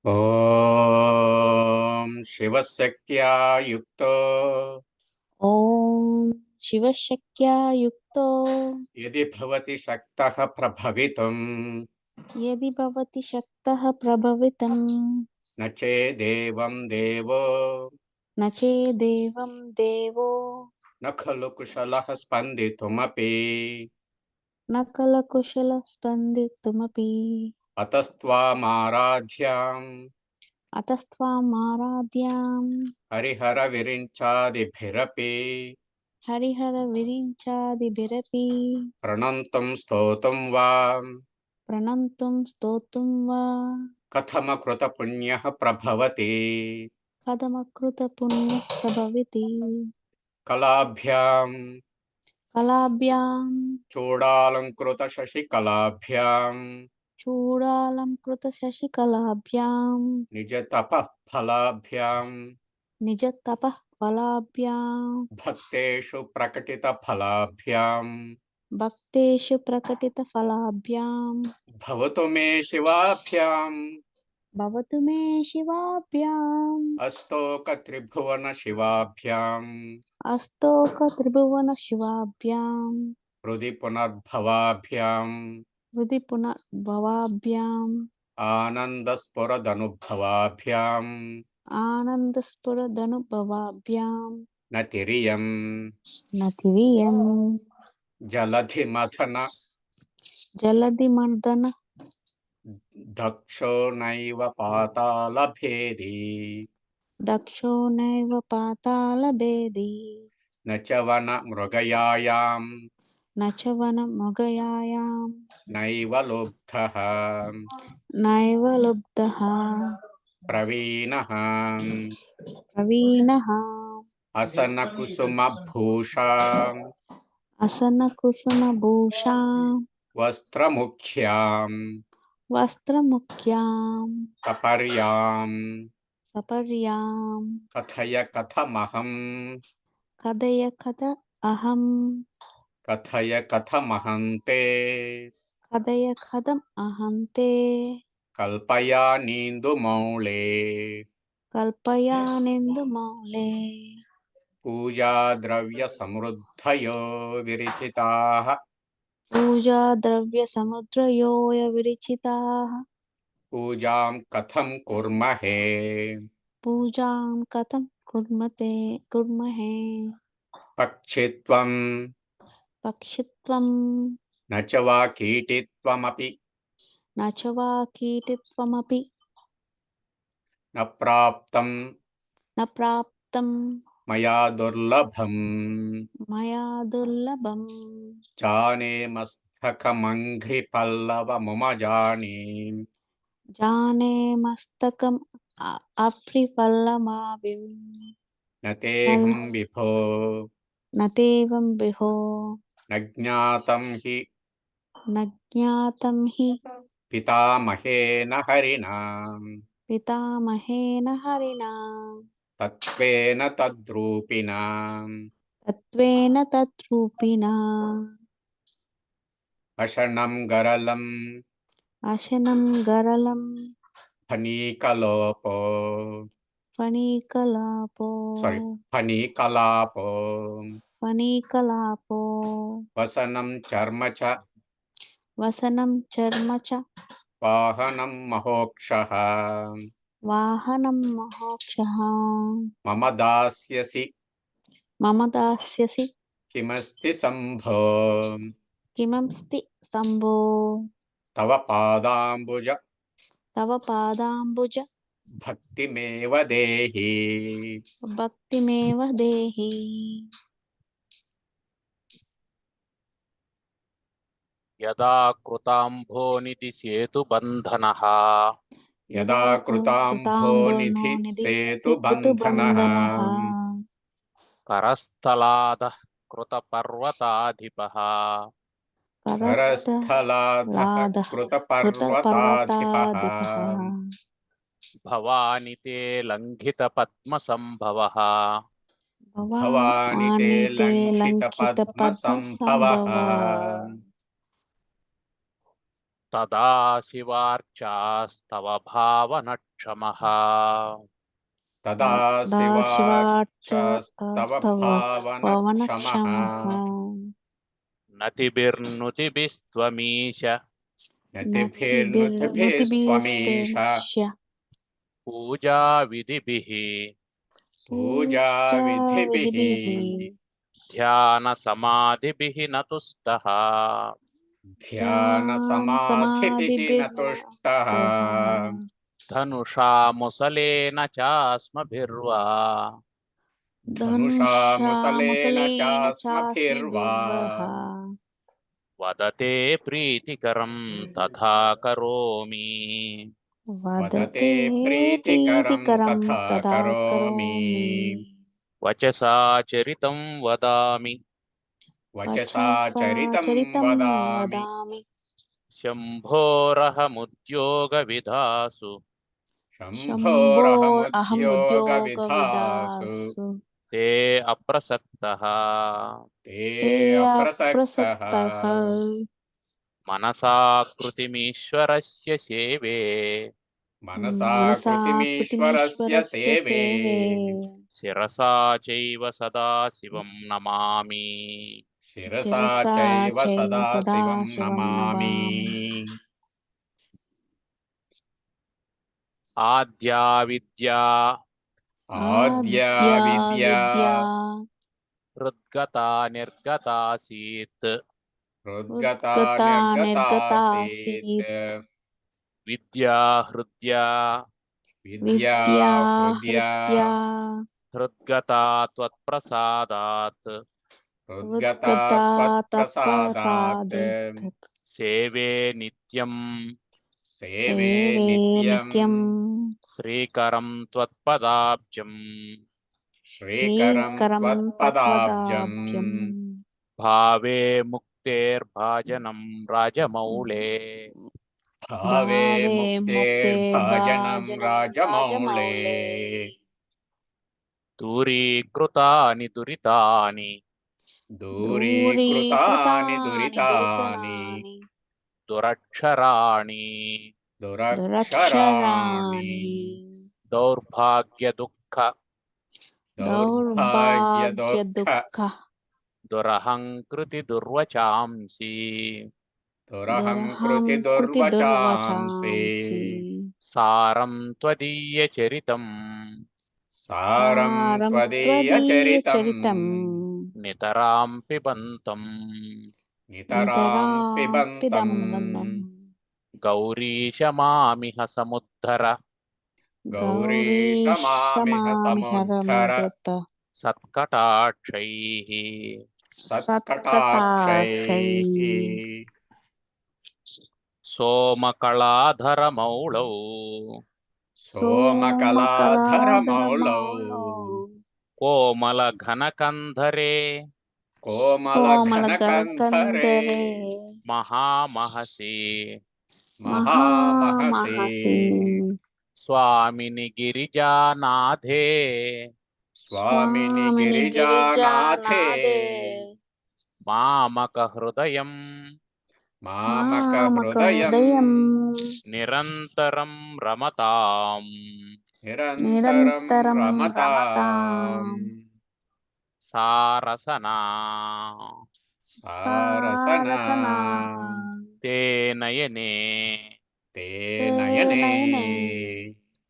ఓం శివశక్త్యా యుక్తో ఓం శివశక్త్యా యుక్తో యది భవతి శక్తః ప్రభవితుం యది భవతి శక్తః ప్రభవితం న చేదేవం దేవో న చేదేవం దేవో న ఖలు కుశలః స్పందితుమపి న కలకుశల స్పందితుమపి అతస్త్వామారాధ్యాం అతస్త్వామారాధ్యాం హరిహర విరించాదిభిరపి హరిహర విరించాదిభిరపి ప్రణంతం స్తోతుం వా ప్రణంతుం స్తోతుం వా కథమకృత పుణ్యః ప్రభవతి కథమకృత పుణ్య ప్రభవితి కళాభ్యాం కళాభ్యాం చూడాలంకృత శశికళాభ్యాం చూడాలంకృత శశికళాభ్యాం నిజ తపః ఫలాభ్యాం నిజ తపః ఫలాభ్యాం భక్తేషు ప్రకటిత ఫలాభ్యాం భక్తేషు ప్రకటిత ఫలాభ్యాం భవతు మే శివాభ్యాం భవతు మే శివాభ్యాం అస్తోక త్రిభువన శివాభ్యాం అస్తోక త్రిభువన శివాభ్యాం హృది పునర్భవాభ్యాం హృది పునర్భవాభ్యాం ఆనందస్ఫురదనుభవాభ్యాం ఆనందస్ఫురదనుభవాభ్యాం నతిరియం నతిరియం జలధిమథన జలధిమర్దన దక్షో నైవ పాతాళభేదీ దక్షో నైవ పాతాళభేదీ నచవన మృగయాయాం నచవన మృగయాయాం నైవ లుబ్ధః నైవ లుబ్ధః ప్రవీణః ప్రవీణః అసన కుసుమ భూషా అసన కుసుమ భూషా వస్త్రముఖ్యాం వస్త్రముఖ్యాం సపర్యాం సపర్యాం కథయ కథమహం కథయ కథ అహం కథయ కథమహంతే కథయ కథం అహంతే కల్పయానీందుమౌళే కల్పయానెందు మౌలే పూజా ద్రవ్య సమృద్ధయో విరిచితాః పూజా ద్రవ్య సముద్రయోయ విరిచితాః పూజాం కథం కుర్మహే పూజాం కథం కుర్మహే పక్షిత్వం పక్షిత్వం న చ వా కీటిత్వమపి న చ వా కీటిత్వమపి న ప్రాప్తం న ప్రాప్తం మయా దుర్లభం మయా దుర్లభం జానే మస్తకమంఘ్రి పల్లవముమజానే జానే మస్తకం అప్రిపల్లమావిం నతేహం విభో నతేవం విహో న జ్ఞాతం హి నజ్ఞాతం హి పితామహేన హరిణా పితామహేన హరిణా తత్వేన తద్రూపిణా తత్వేన తద్రూపిణా అషణం గరళం అశనం గరళం ఫణీకలోపో ఫణీకలాపో ఫణీకలాపో వసనం చర్మ చ వసనం చర్మ చ వాహనం మహోక్షః వాహనం మహోక్షః మమ దాస్యసి మమ దాస్యసి కిమస్తి సంభో కిమస్తి సంభో తవ పాదాంబుజ తవ పాదాంబుజ భక్తిమేవ దేహి భక్తిమేవ దేహి యదా కృతాంభోనిధి సేతుబంధనః యదా కృతాంభోనిధి సేతుబంధనః కరస్థలాదః కృతపర్వతాధిపః కరస్థలాదః కృతపర్వతాధిపః భవాని తే లంఘిత పద్మసంభవః భవాని తే లంఘిత పద్మసంభవః తదా శివార్చాస్తవ భావనక్షమః తదా శివార్చాస్తవ భావనక్షమః నతిభిర్నుతిభిస్త్వమీశ నతిభిర్నుతిభిస్త్వమీశ పూజా విధిభిః పూజావిధిభిః ధ్యాన సమాధిభిః నతుష్టః ధ్యాన సమాధిభిః నతుష్టః ధనుషా ముసలేన చాస్మభిర్వా ధనుషా ముసలేన చాస్మభిర్వా వదతే ప్రీతికరం తథా కరోమి వదతే ప్రీతికరం తథా కరోమి వచసా చరితం వదామి వచసా చరితం వదామి శంభోరహముద్యోగ విధాసు శంభోరహముద్యోగ విధాసు తే అప్రసక్తః తే అప్రసక్తః మనసా కృతిమీశ్వరస్య సేవే మనసా కృతిమీశ్వరస్య సేవే శిరసా చైవ సదా శివం నమామి శిరసా చైవ సదా శివం నమామి ఆద్యా విద్యా ఆద్యా విద్యా హృద్గతా నిర్గతాసీత్ హృద్గతా నిర్గతాసీత్ విద్యా హృద్యా విద్యా హృద్యా హృద్గతా త్వత్ప్రసాదాత్ హృద్గతా త్వత్ప్రసాదాత్ సేవే నిత్యం సేవే నిత్యం శ్రీకరం త్వత్పదాబ్జం శ్రీకరం త్వత్పదాబ్జం భావే ముక్తేర్భాజనం రాజమౌళే భావే ముక్తేర్భాజనం రాజమౌళే దూరీకృతాని దురితాని దూరీకృతాని దురితాని దురక్షరాణి దురక్షరాణి దౌర్భాగ్య దుఃఖ దౌర్భాగ్య దుఃఖ దురహంకృతి దుర్వచాంసి దురహంకృతి దుర్వచాంసి సారం త్వదీయ చరితం సారం త్వదీయ చరితం నితరాం పిబంతం నితరాం పిబంతం గౌరీశ మామిహ సముద్ధర గౌరీశ మామిహ సముద్ధర సత్కటాక్షైః సత్కటాక్షైః సోమకళాధరమౌళౌ సోమకళాధరమౌళౌ కోమల ఘనకంధరే కోమల ఘనకంధరే మహామహసి మహామహసి స్వామిని గిరిజానాథే స్వామిని గిరిజానాథే మామక హృదయం మామక హృదయం నిరంతరం రమతాం నిరంతరం రమతాం సారసనా సారసనా తే నయనే తే నయనే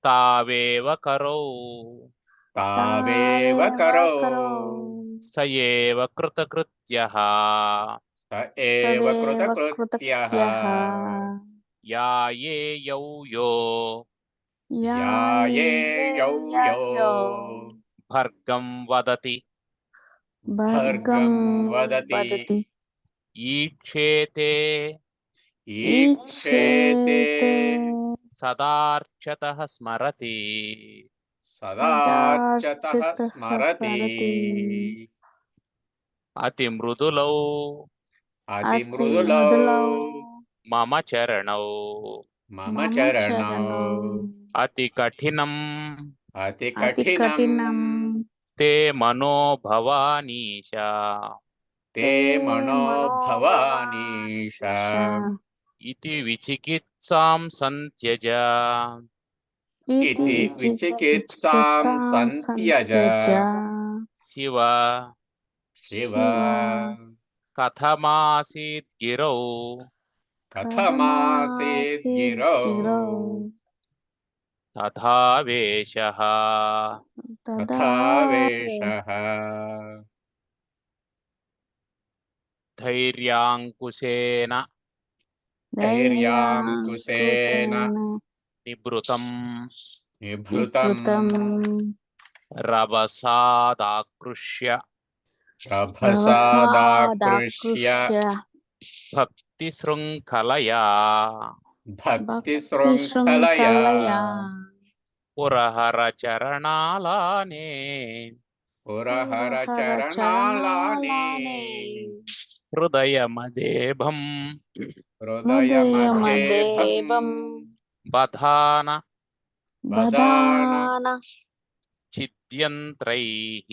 తావేవ కరౌ తావేవ కరౌ స ఏవ కృతకృత్యః స ఏవ కృతకృత్యః యాయేయౌ యో యాయేయౌ యో భర్గం వదతి భర్గం వదతి ఈక్షేతే ఈక్షేతే సదార్చతః స్మరతి సదార్చతః స్మరతి అతి మృదులౌ అతి మృదులౌ మమ చరణౌ మమ చరణౌ అతి కఠినం అతి కఠినం తే మనో భవానీశ తే మనో భవానీశ ఇతి విచికిత్సాం సంత్యజ ఇతి విచికిత్సాం సంత్యజ శివ శివ కథమాసీత్ గిరౌ కథమాసీత్ గిరౌ తథావేశః తథావేశః ధైర్యాంకుశేన ధైర్యాంకుశేన నిభృతం నిభృతం రభసాదాకృష్య రభసాదాకృష్య భక్తి శృంఖలయా భక్తి శృంఖలయా పురహర చరణాలానే పురహర చరణాలానే హృదయమదేభం హృదయమదేభం బధాన బదాన చిద్యంత్రైః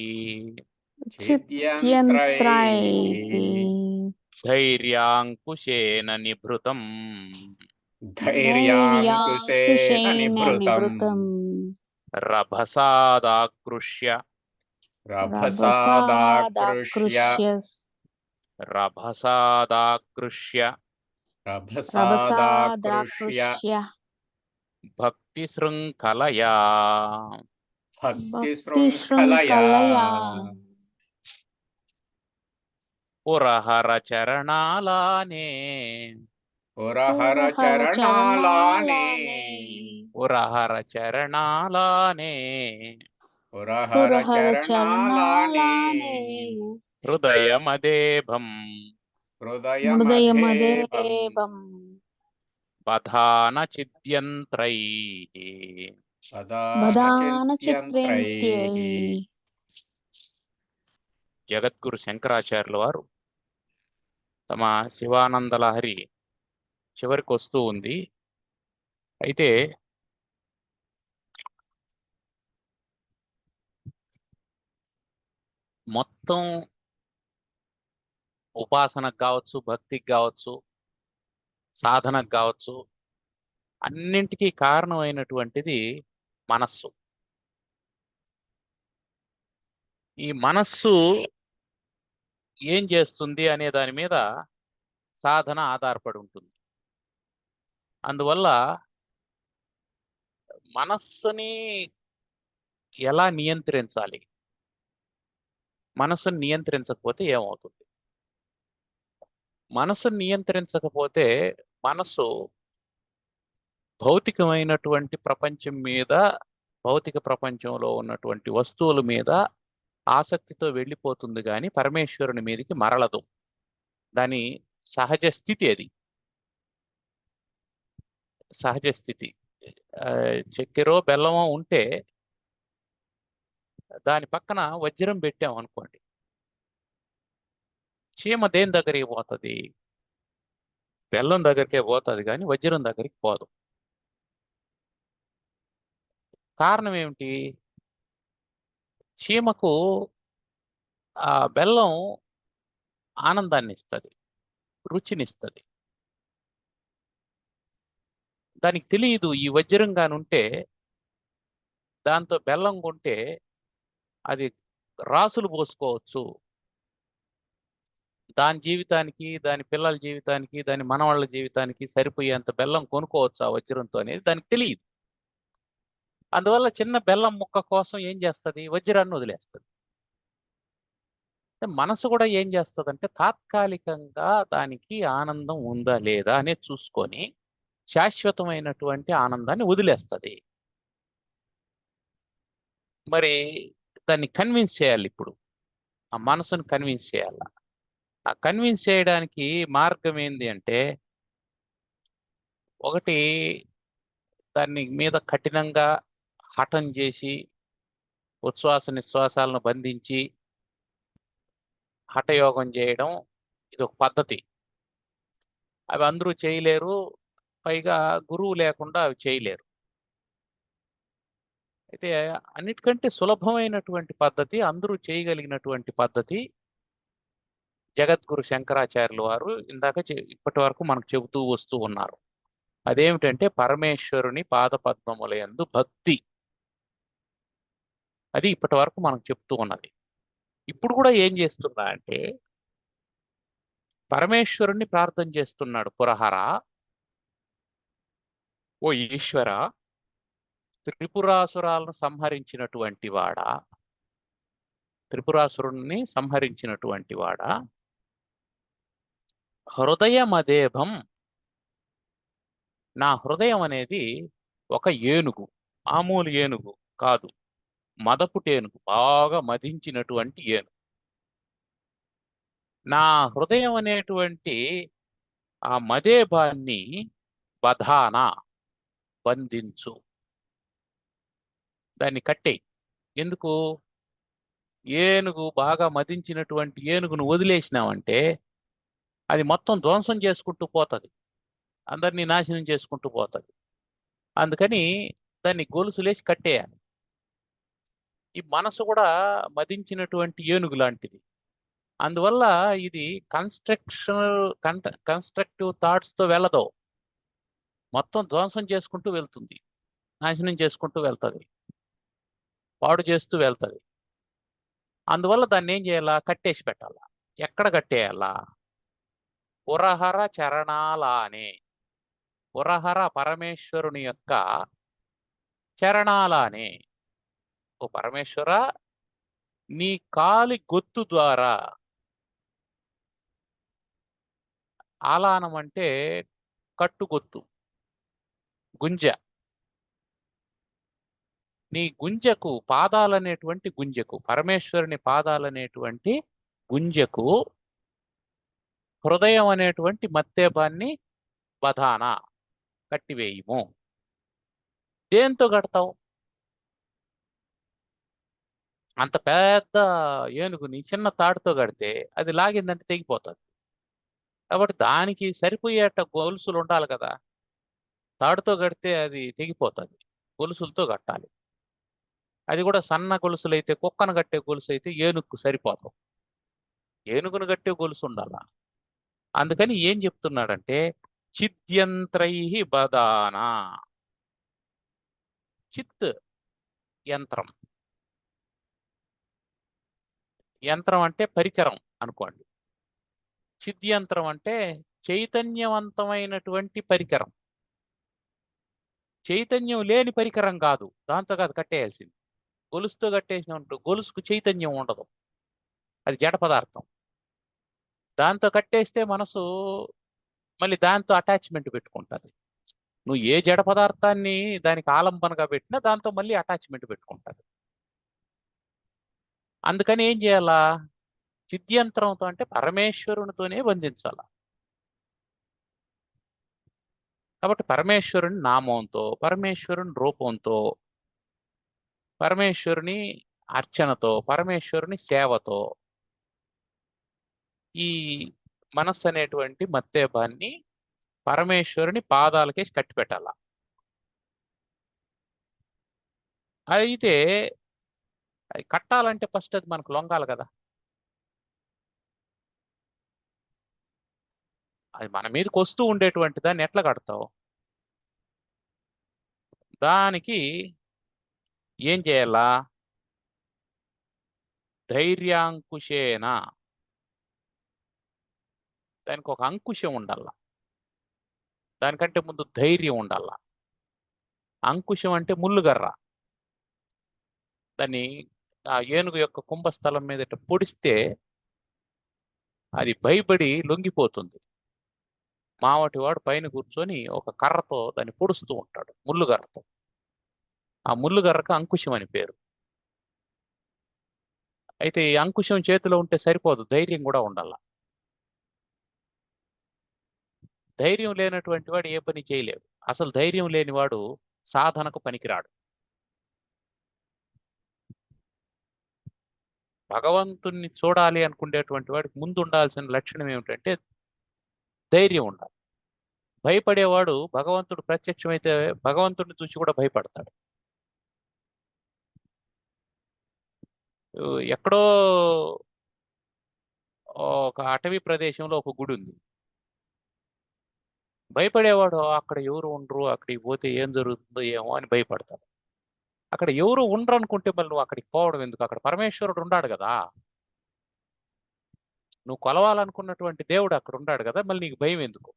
చిద్యంత్రైః ధైర్యాంకుశేన నిభృతం ధైర్యాంకుశేన నిభృతం రభసాదాకృష్య రభసాదాకృష్య రభసాదాకృష్య రభసాదాకృష్య భక్తి శృంఖలయా భక్తి శృంఖలయా పురహర చరణాలానే పురహర చరణాలానే పురహర చరణాలానే పురహర చరణాలానే హృదయమదేభం హృదయమదేభం బధాన చిద్యంత్రైః బదాన చిత్రంత్యై జగద్గురు శంకరాచార్యుల వారు తమ శివానంద లహరి చివరికి వస్తూ ఉంది. అయితే మొత్తం ఉపాసనకు కావచ్చు, భక్తికి కావచ్చు, సాధనకు కావచ్చు, అన్నింటికీ కారణమైనటువంటిది మనస్సు. ఈ మనస్సు ఏం చేస్తుంది అనే దాని మీద సాధన ఆధారపడి ఉంటుంది. అందువల్ల మనస్సుని ఎలా నియంత్రించాలి, మనస్సుని నియంత్రించకపోతే ఏమవుతుంది? మనస్సుని నియంత్రించకపోతే మనస్సు భౌతికమైనటువంటి ప్రపంచం మీద, భౌతిక ప్రపంచంలో ఉన్నటువంటి వస్తువుల మీద ఆసక్తితో వెళ్ళిపోతుంది కానీ పరమేశ్వరుని మీదకి మరలదు. దాని సహజ స్థితి అది, సహజ స్థితి. చక్కెరో బెల్లమో ఉంటే దాని పక్కన వజ్రం పెట్టాం అనుకోండి, చీమ దేని దగ్గరికి పోతుంది? బెల్లం దగ్గరికే పోతుంది కానీ వజ్రం దగ్గరికి పోదు. కారణం ఏమిటి? చీమకు ఆ బెల్లం ఆనందాన్ని ఇస్తుంది, రుచినిస్తుంది. దానికి తెలియదు ఈ వజ్రం కానుంటే, దాంతో బెల్లం కొంటే అది రాసులు పోసుకోవచ్చు, దాని జీవితానికి, దాని పిల్లల జీవితానికి, దాని మనవాళ్ళ జీవితానికి సరిపోయేంత బెల్లం కొనుక్కోవచ్చు ఆ వజ్రంతో అనేది దానికి తెలియదు. అందువల్ల చిన్న బెల్లం ముక్క కోసం ఏం చేస్తుంది? వజ్రాన్ని వదిలేస్తుంది. మనసు కూడా ఏం చేస్తుందంటే తాత్కాలికంగా దానికి ఆనందం ఉందా లేదా అనేది చూసుకొని శాశ్వతమైనటువంటి ఆనందాన్ని వదిలేస్తుంది. మరి దాన్ని కన్విన్స్ చేయాలి. ఇప్పుడు ఆ మనసును కన్విన్స్ చేయాలి. ఆ కన్విన్స్ చేయడానికి మార్గం ఏంది అంటే, ఒకటి దాన్ని మీద కఠినంగా హఠం చేసి ఉచ్ఛ్వాస నిశ్వాసాలను బంధించి హఠయోగం చేయడం, ఇది ఒక పద్ధతి. అవి అందరూ చేయలేరు, పైగా గురువు లేకుండా అవి చేయలేరు. అయితే అన్నిటికంటే సులభమైనటువంటి పద్ధతి, అందరూ చేయగలిగినటువంటి పద్ధతి జగద్గురు శంకరాచార్యుల వారు ఇందాక ఇప్పటి వరకు మనకు చెబుతూ వస్తూ ఉన్నారు. అదేమిటంటే పరమేశ్వరుని పాదపద్మముల యందు భక్తి. అది ఇప్పటి వరకు మనకు చెప్తూ ఉన్నది. ఇప్పుడు కూడా ఏం చేస్తున్నా అంటే పరమేశ్వరుణ్ణి ప్రార్థన చేస్తున్నాడు. పురహర, ఓ ఈశ్వర, త్రిపురాసురాలను సంహరించినటువంటి వాడా, త్రిపురాసురుణ్ణి సంహరించినటువంటి వాడా, హృదయమదేభం, నా హృదయం అనేది ఒక ఏనుగు, మామూలు ఏనుగు కాదు, మదపుటేనుగు, బాగా మదించినటువంటి ఏనుగు. నా హృదయం అనేటువంటి ఆ మదేభాన్ని బధాన, బంధించు, దాన్ని కట్టేయి. ఎందుకు? ఏనుగు బాగా మదించినటువంటి ఏనుగును వదిలేసినావంటే అది మొత్తం ధ్వంసం చేసుకుంటూ పోతుంది, అందరినీ నాశనం చేసుకుంటూ పోతుంది. అందుకని దాన్ని గొలుసులేసి కట్టేయాలి. ఈ మనసు కూడా మదించినటువంటి ఏనుగు లాంటిది. అందువల్ల ఇది కన్స్ట్రక్టివ్ థాట్స్తో వెళ్ళదు, మొత్తం ధ్వంసం చేసుకుంటూ వెళ్తుంది, నాశనం చేసుకుంటూ వెళ్తుంది, పాడు చేస్తూ వెళ్తుంది. అందువల్ల దాన్ని ఏం చేయాలా? కట్టేసి పెట్టాలా. ఎక్కడ కట్టేయాలా? పురహర చరణాలానే. పురహర పరమేశ్వరుని యొక్క చరణాలానే. ఓ పరమేశ్వర, నీ కాలి గొత్తు ద్వారా, ఆలానం అంటే కట్టుగొత్తు, గుంజ, నీ గుంజకు, పాదాలనేటువంటి గుంజకు, పరమేశ్వరుని పాదాలనేటువంటి గుంజకు హృదయం అనేటువంటి మత్తేపాన్ని బధాన, కట్టివేయము. దేంతో కడతావు? అంత పెద్ద ఏనుగుని చిన్న తాడుతో కడితే అది లాగిందంటే తెగిపోతుంది. కాబట్టి దానికి సరిపోయేట గొలుసులు ఉండాలి కదా. తాడుతో కడితే అది తెగిపోతుంది, గొలుసులతో కట్టాలి. అది కూడా సన్న గొలుసులు అయితే, కుక్కను కట్టే గొలుసు అయితే ఏనుగుకు సరిపోతావు, ఏనుగును కట్టే గొలుసు ఉండాల. అందుకని ఏం చెప్తున్నాడంటే చిద్యంత్రై బదాన. చిత్ యంత్రం, యంత్రం అంటే పరికరం అనుకోండి. చిద్యంత్రం అంటే చైతన్యవంతమైనటువంటి పరికరం. చైతన్యం లేని పరికరం కాదు, దాంతో కాదు కట్టేయాల్సింది. గొలుసుతో కట్టేసినట్టు గొలుసుకు చైతన్యం ఉండదు, అది జడ పదార్థం. దాంతో కట్టేస్తే మనసు మళ్ళీ దాంతో అటాచ్మెంట్ పెట్టుకుంటుంది. నువ్వు ఏ జడ పదార్థాన్ని దానికి ఆలంబనగా పెట్టినా దాంతో మళ్ళీ అటాచ్మెంట్ పెట్టుకుంటుంది. అందుకని ఏం చేయాలా? చిద్యంత్రంతో అంటే పరమేశ్వరునితోనే బంధించాల. కాబట్టి పరమేశ్వరుని నామంతో, పరమేశ్వరుని రూపంతో, పరమేశ్వరుని అర్చనతో, పరమేశ్వరుని సేవతో ఈ మనస్సు అనేటువంటి మత్తేభాన్ని పరమేశ్వరుని పాదాలకేసి కట్టి పెట్టాల. అయితే అది కట్టాలంటే ఫస్ట్ అది మనకు లొంగాలి కదా. అది మన మీదకి వస్తూ ఉండేటువంటి దాన్ని ఎట్లా కడతావు? దానికి ఏం చేయాలా? ధైర్యాంకుశేన, దానికి ఒక అంకుశం ఉండాల. దానికంటే ముందు ధైర్యం ఉండాల. అంకుశం అంటే ముళ్ళుగర్ర. దాన్ని ఆ ఏనుగు యొక్క కుంభస్థలం మీద పొడిస్తే అది భయపడి లొంగిపోతుంది. మావటివాడు పైన కూర్చొని ఒక కర్రతో దాన్ని పొడుస్తూ ఉంటాడు, ముళ్ళుగర్రతో. ఆ ముళ్ళుగర్రకు అంకుశం అని పేరు. అయితే ఈ అంకుశం చేతిలో ఉంటే సరిపోదు, ధైర్యం కూడా ఉండాల. ధైర్యం లేనటువంటి వాడు ఏ పని చేయలేడు. అసలు ధైర్యం లేనివాడు సాధనకు పనికిరాడు. భగవంతుణ్ణి చూడాలి అనుకునేటువంటి వాడికి ముందు ఉండాల్సిన లక్షణం ఏమిటంటే ధైర్యం ఉండాలి. భయపడేవాడు భగవంతుడు ప్రత్యక్షమైతే భగవంతుడిని చూసి కూడా భయపడతాడు. ఎక్కడో ఒక అటవీ ప్రదేశంలో ఒక గుడి ఉంది. భయపడేవాడు అక్కడ ఎవరు ఉండరు, అక్కడికి పోతే ఏం జరుగుతుందో ఏమో అని భయపడతాడు. అక్కడ ఎవరు ఉండరు అనుకుంటే మళ్ళీ నువ్వు అక్కడికి పోవడం ఎందుకు? అక్కడ పరమేశ్వరుడు ఉన్నాడు కదా! నువ్వు కొలవాలనుకున్నటువంటి దేవుడు అక్కడ ఉన్నాడు కదా! మళ్ళీ నీకు భయం ఎందుకు?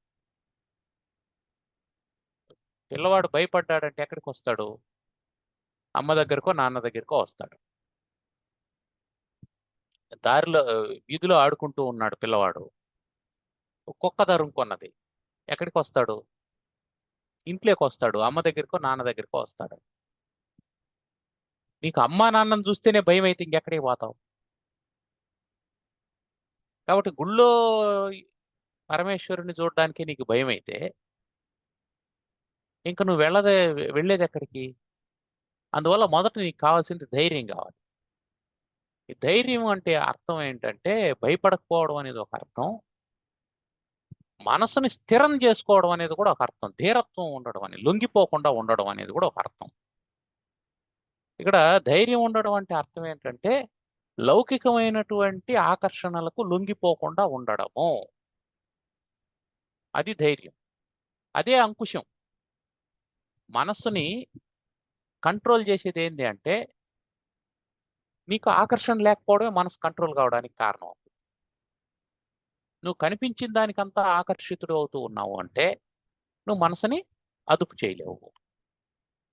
పిల్లవాడు భయపడ్డాడంటే ఎక్కడికి వస్తాడు? అమ్మ దగ్గరకో, నాన్న దగ్గరకో వస్తాడు. దారిలో వీధిలో ఆడుకుంటూ ఉన్నాడు పిల్లవాడు. ఒక కుక్క తరుముకున్నది. ఎక్కడికి వస్తాడు? ఇంట్లోకి వస్తాడు. అమ్మ దగ్గరకో, నాన్న దగ్గరకో వస్తాడు. నీకు అమ్మా నాన్నని చూస్తేనే భయం అయితే ఇంకెక్కడికి పోతావు? కాబట్టి గుళ్ళో పరమేశ్వరుని చూడడానికి నీకు భయం అయితే ఇంక నువ్వు వెళ్ళేది ఎక్కడికి? అందువల్ల మొదట నీకు కావాల్సింది ధైర్యం కావాలి. ఈ ధైర్యం అంటే అర్థం ఏంటంటే భయపడకపోవడం అనేది ఒక అర్థం. మనసుని స్థిరం చేసుకోవడం అనేది కూడా ఒక అర్థం. ధీరత్వం ఉండడం అని, లొంగిపోకుండా ఉండడం అనేది కూడా ఒక అర్థం. ఇక్కడ ధైర్యం ఉండడం అంటే అర్థం ఏంటంటే లౌకికమైనటువంటి ఆకర్షణలకు లొంగిపోకుండా ఉండడము. అది ధైర్యం. అదే అంకుశం. మనస్సుని కంట్రోల్ చేసేది ఏంటి అంటే నీకు ఆకర్షణ లేకపోవడమే మనసు కంట్రోల్ కావడానికి కారణం అవుతుంది. నువ్వు కనిపించిన దానికంతా ఆకర్షితుడు అవుతూ ఉన్నావు అంటే నువ్వు మనసుని అదుపు చేయలేవు.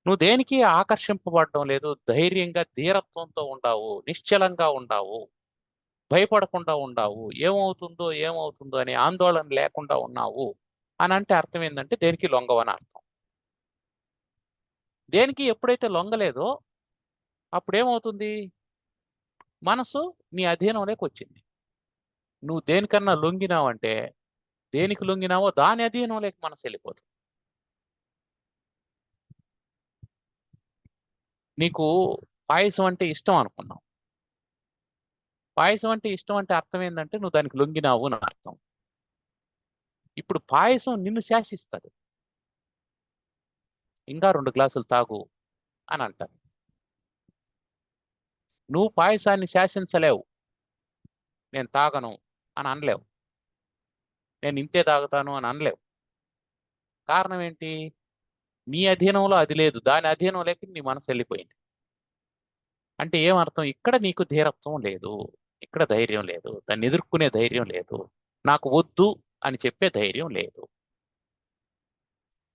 నువ్వు దేనికి ఆకర్షింపబడడం లేదు. ధైర్యంగా ధీరత్వంతో ఉండావు, నిశ్చలంగా ఉండావు, భయపడకుండా ఉండావు, ఏమవుతుందో అనే ఆందోళన లేకుండా ఉన్నావు అని అంటే అర్థం ఏంటంటే దేనికి లొంగవని అర్థం. దేనికి ఎప్పుడైతే లొంగలేదో అప్పుడేమవుతుంది? మనసు నీ అధీనంలోకి వచ్చింది. నువ్వు దేనికన్నా లొంగినావంటే దేనికి లొంగినావో దాని అధీనంలోకి మనసు వెళ్ళిపోతుంది. నీకు పాయసం అంటే ఇష్టం అనుకున్నావు. పాయసం అంటే ఇష్టం అంటే అర్థం ఏంటంటే నువ్వు దానికి లొంగినావు అని అర్థం. ఇప్పుడు పాయసం నిన్ను శాసిస్తుంది. ఇంకా 2 గ్లాసులు తాగు అని అంటారు. నువ్వు పాయసాన్ని శాసించలేవు. నేను తాగను అని అనలేవు. నేను ఇంతే తాగుతాను అని అనలేవు. కారణం ఏంటి? నీ అధీనంలో అది లేదు. దాని అధీనంలోకి నీ మనసు వెళ్ళిపోయింది. అంటే ఏమర్థం? ఇక్కడ నీకు ధీరత్వం లేదు, ఇక్కడ ధైర్యం లేదు, దాన్ని ఎదుర్కొనే ధైర్యం లేదు, నాకు వద్దు అని చెప్పే ధైర్యం లేదు.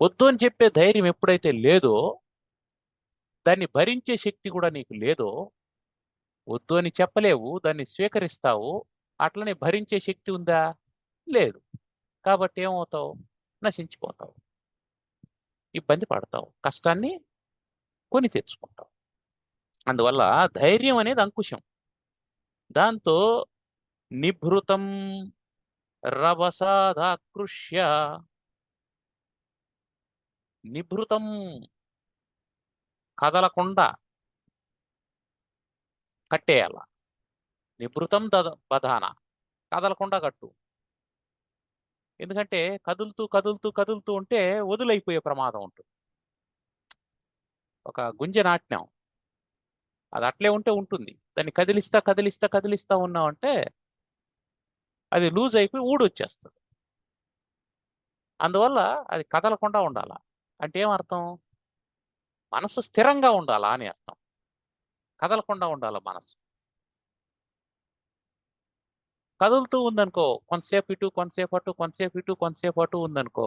వద్దు అని చెప్పే ధైర్యం ఎప్పుడైతే లేదో దాన్ని భరించే శక్తి కూడా నీకు లేదో, వద్దు అని చెప్పలేవు, దాన్ని స్వీకరిస్తావు, అట్లనే భరించే శక్తి ఉందా? లేదు. కాబట్టి ఏమవుతావు? నశించిపోతావు, ఇబ్బంది పడతావు, కష్టాన్ని కొని తెచ్చుకుంటావు. అందువల్ల ధైర్యం అనేది అంకుశం. దాంతో నిభృతం రభసాదాకృష్య, నిభృతం కదలకుండా కట్టేయాల. నిభృతం బధాన, కదలకుండా కట్టు. ఎందుకంటే కదులుతూ కదులుతూ కదులుతూ ఉంటే వదులైపోయే ప్రమాదం ఉంటుంది. ఒక గుంజ నాట్యం అది అట్లే ఉంటే ఉంటుంది. దాన్ని కదిలిస్తా కదిలిస్తా కదిలిస్తా ఉన్నామంటే అది లూజ్ అయిపోయి ఊడొచ్చేస్తుంది. అందువల్ల అది కదలకుండా ఉండాల. అంటే ఏమర్థం? మనసు స్థిరంగా ఉండాలా అని అర్థం. కదలకుండా ఉండాల మనసు. కదులుతూ ఉందనుకో, కొంతసేపు ఇటు కొంతసేపు అటు, కొంతసేపు ఇటు కొంతసేపు అటు ఉందనుకో,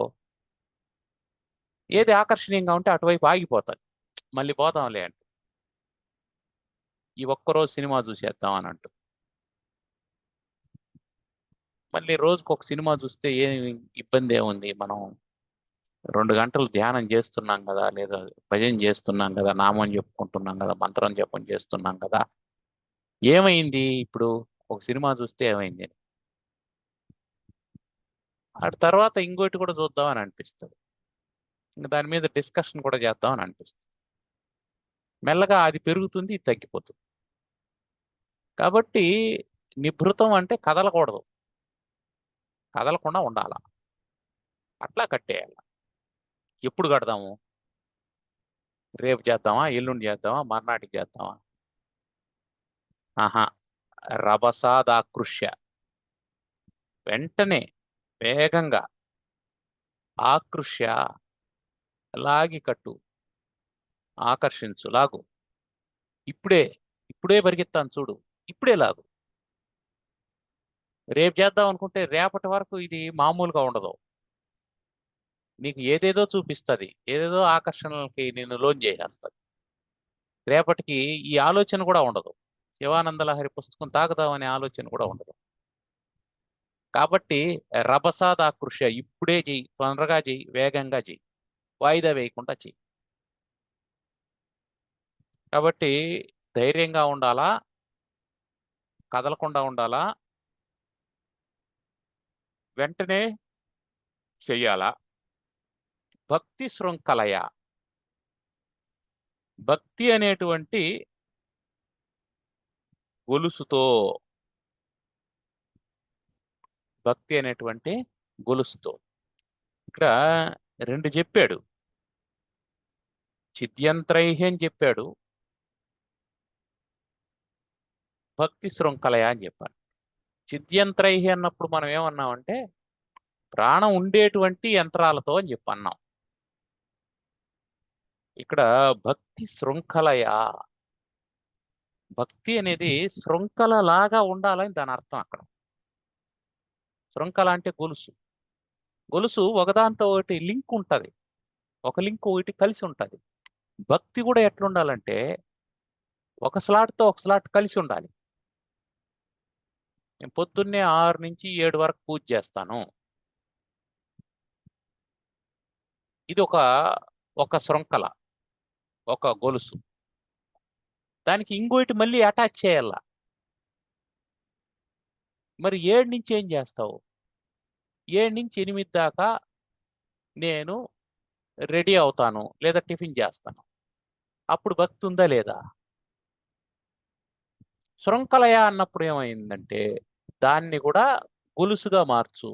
ఏది ఆకర్షణీయంగా ఉంటే అటువైపు ఆగిపోతుంది. మళ్ళీ పోతాంలే అంటే ఈ ఒక్కరోజు సినిమా చూసేద్దాం అని అంటూ మళ్ళీ రోజుకు ఒక సినిమా చూస్తే ఏమి ఇబ్బంది ఏముంది? మనం 2 గంటలు ధ్యానం చేస్తున్నాం కదా, లేదా భజన చేస్తున్నాం కదా, నామం చెప్పుకుంటున్నాం కదా, మంత్రం జపం చేస్తున్నాం కదా, ఏమైంది ఇప్పుడు? ఒక సినిమా చూస్తే ఏమైంది? ఆ తర్వాత ఇంకోటి కూడా చూద్దాం అని అనిపిస్తుంది. ఇంకా దాని మీద డిస్కషన్ కూడా చేద్దాం అని అనిపిస్తుంది. మెల్లగా అది పెరుగుతుంది, ఇది తగ్గిపోతుంది. కాబట్టి నిభృతం అంటే కదలకూడదు, కదలకుండా ఉండాల. అట్లా కట్టేయాలి. ఎప్పుడు కడదాము? రేపు చేద్దామా, ఎల్లుండి చేద్దామా, మర్నాటికి చేద్దామా? ఆహా, రభసాదాకృష్య, వెంటనే వేగంగా ఆకృష్య లాగి కట్టు, ఆకర్షించు, లాగు. ఇప్పుడే పరిగెత్తాను చూడు, ఇప్పుడే లాగు. రేపు చేద్దాం అనుకుంటే రేపటి వరకు ఇది మామూలుగా ఉండదు. నీకు ఏదేదో చూపిస్తుంది, ఏదేదో ఆకర్షణలకి నిన్ను లోన్ చేసేస్తుంది. రేపటికి ఈ ఆలోచన కూడా ఉండదు. శివానంద లహరి పుస్తకం తాగుదామనే ఆలోచన కూడా ఉండదు. కాబట్టి రభసాద్ ఆకృష్య, ఇప్పుడే చెయ్యి, తొందరగా చెయ్యి, వేగంగా చెయ్యి, వాయిదా వేయకుండా చెయ్యి. కాబట్టి ధైర్యంగా ఉండాలా, కదలకుండా ఉండాలా, వెంటనే చెయ్యాలా. భక్తి శృంఖలయ, భక్తి అనేటువంటి గొలుసుతో, భక్తి అనేటువంటి గొలుసుతో. ఇక్కడ రెండు చెప్పాడు, చిద్యంత్రైహి అని చెప్పాడు, భక్తి శృంఖలయ అని చెప్పాడు. చిద్యంత్రైహి అన్నప్పుడు మనం ఏమన్నామంటే ప్రాణం ఉండేటువంటి యంత్రాలతో అని చెప్పి అన్నాం. ఇక్కడ భక్తి శృంఖలయ, భక్తి అనేది శృంఖల లాగా ఉండాలని దాని అర్థం. అక్కడ శృంఖల అంటే గొలుసు. గొలుసు ఒకదాంతో ఒకటి లింక్ ఉంటుంది, ఒక లింక్ ఒకటి కలిసి ఉంటుంది. భక్తి కూడా ఎట్లుండాలంటే ఒక స్లాట్తో ఒక స్లాట్ కలిసి ఉండాలి. నేను పొద్దున్నే 6 నుంచి 7 వరకు పూజ చేస్తాను, ఇది ఒక శృంఖల, ఒక గొలుసు. దానికి ఇంకోటి మళ్ళీ అటాచ్ చేయాల. మరి 7 నుంచి ఏం చేస్తావు? 7 నుంచి 8 దాకా నేను రెడీ అవుతాను, లేదా టిఫిన్ చేస్తాను. అప్పుడు భక్తి ఉందా లేదా? శృంఖలయ అన్నప్పుడు ఏమైందంటే దాన్ని కూడా గొలుసుగా మార్చు.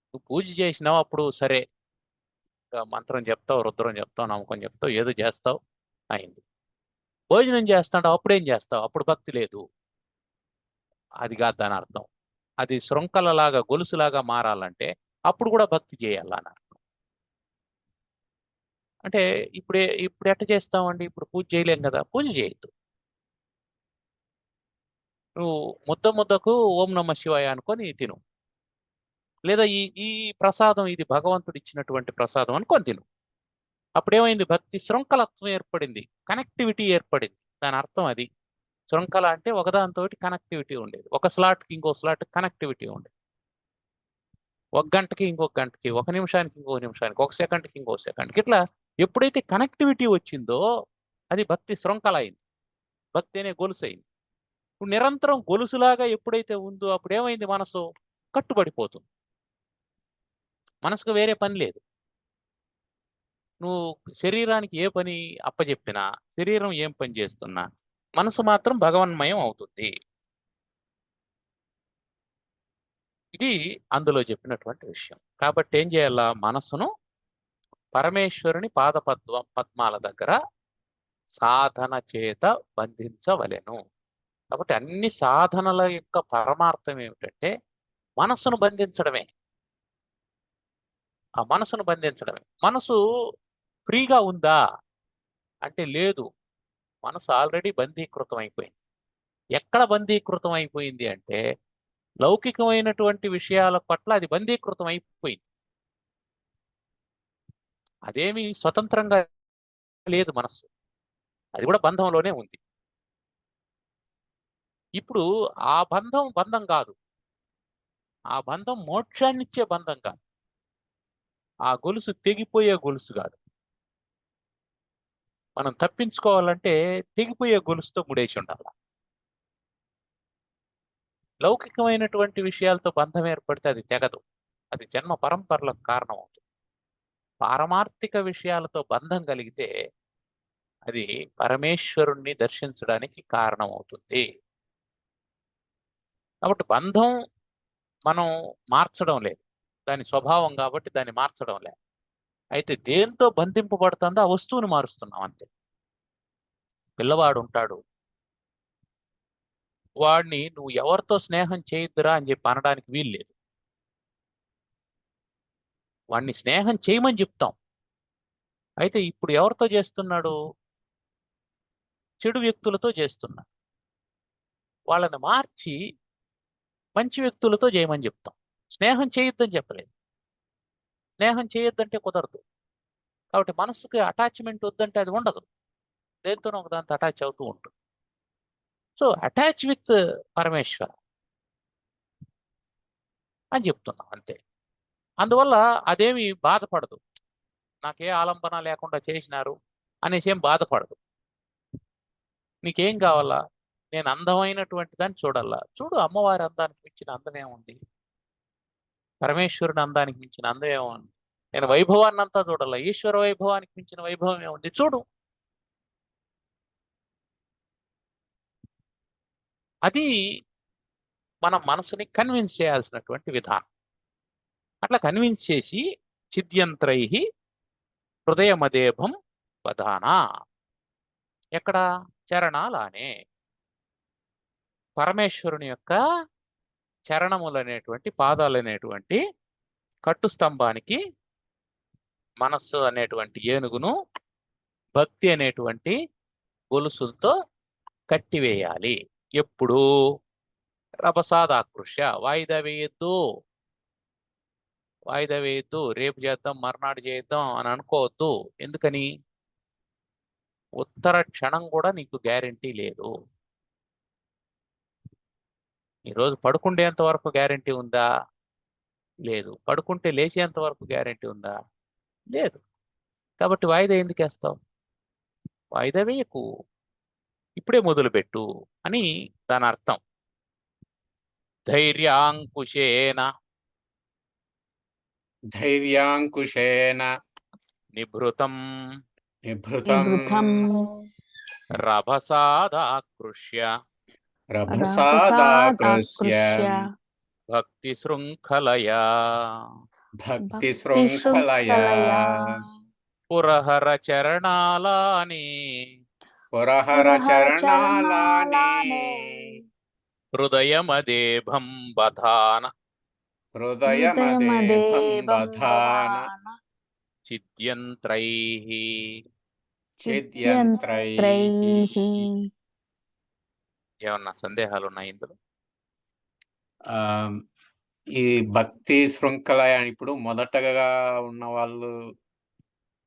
నువ్వు పూజ చేసినావు, అప్పుడు సరే మంత్రం చెప్తావు, రుద్రం చెప్తావు, నమ్మకం చెప్తావు, ఏదో చేస్తావు, అయింది. భోజనం చేస్తాంటావు, అప్పుడేం చేస్తావు? అప్పుడు భక్తి లేదు. అది కాదు దాని అర్థం. అది శృంఖలలాగా గొలుసులాగా మారాలంటే అప్పుడు కూడా భక్తి చేయాలని అర్థం. అంటే ఇప్పుడు ఎట్ట చేస్తామండి? ఇప్పుడు పూజ చేయలేం కదా, పూజ చేయొద్దు. నువ్వు ముద్దకు ఓం నమ శివాయ అనుకొని తిను, లేదా ఈ ప్రసాదం ఇది భగవంతుడు ఇచ్చినటువంటి ప్రసాదం అనుకొని తిను. అప్పుడేమైంది? భక్తి శృంఖలత్వం ఏర్పడింది, కనెక్టివిటీ ఏర్పడింది. దాని అర్థం అది. శృంఖల అంటే ఒకదానితో కనెక్టివిటీ ఉండేది, ఒక స్లాట్కి ఇంకో స్లాట్ కనెక్టివిటీ ఉండేది, ఒక గంటకి ఇంకొక గంటకి, ఒక నిమిషానికి ఇంకో నిమిషానికి, ఒక సెకండ్కి ఇంకో సెకండ్కి. ఇట్లా ఎప్పుడైతే కనెక్టివిటీ వచ్చిందో అది భక్తి శృంఖల అయింది, భక్తి అనే గొలుసు అయింది. ఇప్పుడు నిరంతరం గొలుసులాగా ఎప్పుడైతే ఉందో అప్పుడు ఏమైంది? మనసు కట్టుబడిపోతుంది, మనసుకు వేరే పని లేదు. నువ్వు శరీరానికి ఏ పని అప్పచెప్పినా, శరీరం ఏం పని చేస్తున్నా, మనసు మాత్రం భగవన్మయం అవుతుంది. ఇది అందులో చెప్పినటువంటి విషయం. కాబట్టి ఏం చేయాలా? మనసును పరమేశ్వరుని పద్మాల దగ్గర సాధన చేత బంధించవలెను. కాబట్టి అన్ని సాధనల యొక్క పరమార్థం ఏమిటంటే మనసును బంధించడమే. ఆ మనసును బంధించడమే. మనసు ఫ్రీగా ఉందా అంటే లేదు, మనసు ఆల్రెడీ బంధీకృతం అయిపోయింది. ఎక్కడ బంధీకృతం అయిపోయింది అంటే లౌకికమైనటువంటి విషయాల పట్ల అది బంధీకృతం అయిపోయింది. అదేమి స్వతంత్రంగా లేదు మనస్సు, అది కూడా బంధంలోనే ఉంది. ఇప్పుడు ఆ బంధం కాదు, ఆ బంధం మోక్షాన్నిచ్చే బంధం కాదు, ఆ గొలుసు తెగిపోయే గొలుసు కాదు. మనం తప్పించుకోవాలంటే తెగిపోయే గొలుసుతో ముడేసి ఉండాలి. లౌకికమైనటువంటి విషయాలతో బంధం ఏర్పడితే అది తెగదు, అది జన్మ పరంపరలకు కారణం అవుతుంది. పారమార్థిక విషయాలతో బంధం కలిగితే అది పరమేశ్వరుణ్ణి దర్శించడానికి కారణం అవుతుంది. కాబట్టి బంధం మనం మార్చడం లేదు, దాని స్వభావం కాబట్టి దాన్ని మార్చడం లేదు. అయితే దేంతో బంధింపబడుతుందో ఆ వస్తువుని మారుస్తున్నాం అంతే. పిల్లవాడు ఉంటాడు, వాడిని నువ్వు ఎవరితో స్నేహం చేయొద్దురా అని చెప్పి అనడానికి వీలు లేదు. వాడిని స్నేహం చేయమని చెప్తాం. అయితే ఇప్పుడు ఎవరితో చేస్తున్నాడు? చెడు వ్యక్తులతో చేస్తున్నాడు. వాళ్ళని మార్చి మంచి వ్యక్తులతో చేయమని చెప్తాం. స్నేహం చేయొద్దని చెప్పలేదు. స్నేహం చేయొద్దంటే కుదరదు. కాబట్టి మనసుకి అటాచ్మెంట్ వద్దంటే అది ఉండదు. దేనితోనో ఒక దాంతో అటాచ్ అవుతూ ఉంటుంది. సో అటాచ్ విత్ పరమేశ్వర అని చెప్తున్నాం అంతే. అందువల్ల అదేమి బాధపడదు. నాకే ఆలంబన లేకుండా చేసినారు అనేసి ఏం బాధపడదు. నీకేం కావాలా? నేను అందమైనటువంటి దాన్ని చూడాలా? చూడు, అమ్మవారి అందానికి మించిన అందమే ఉంది. పరమేశ్వరుని అందానికి మించిన అందం ఏముంది? నేను వైభవాన్ని అంతా చూడాలా? ఈశ్వర వైభవానికి మించిన వైభవం ఏముంది? చూడు. అది మన మనసుని కన్విన్స్ చేయాల్సినటువంటి విధానం. అట్లా కన్విన్స్ చేసి చిద్యంత్రై హృదయమదేభం వదానా. ఎక్కడ? చరణాలానే. పరమేశ్వరుని యొక్క చరణములనేటువంటి పాదాలనేటువంటి కట్టు స్తంభానికి మనస్సు అనేటువంటి ఏనుగును భక్తి అనేటువంటి గొలుసులతో కట్టివేయాలి. ఎప్పుడు? రభసాదాకృష్య. వాయిదా వేయద్దు. వాయిదా వేయద్దు. రేపు చేద్దాం, మర్నాడు చేద్దాం అని అనుకోవద్దు. ఎందుకని? ఉత్తర క్షణం కూడా నీకు గ్యారెంటీ లేదు. ఈరోజు పడుకుండేంత వరకు గ్యారెంటీ ఉందా? లేదు. పడుకుంటే లేచేంత వరకు గ్యారెంటీ ఉందా? లేదు. కాబట్టి వాయిదా ఎందుకు వేస్తావు? వాయిదా వేయకు, ఇప్పుడే మొదలుపెట్టు అని దాని అర్థం. ధైర్యాంకుశేన ధైర్యాంకుశేన నిభృతం నిభృతం రభసాదాకృష్య రభసాదాకృష్య భక్తి శృంఖలయా భక్తి శృంఖలయా పురహర చరణాలాని పురహర చరణాలాని హృదయమదేభం బధాన హృదయమదేభం బధాన చిద్యంత్రైః చిద్యంత్రైః. ఏమన్నా సందేహాలు ఉన్నాయి ఇందులో? ఆ, ఈ భక్తి శృంఖల ఇప్పుడు మొదటగా ఉన్న వాళ్ళు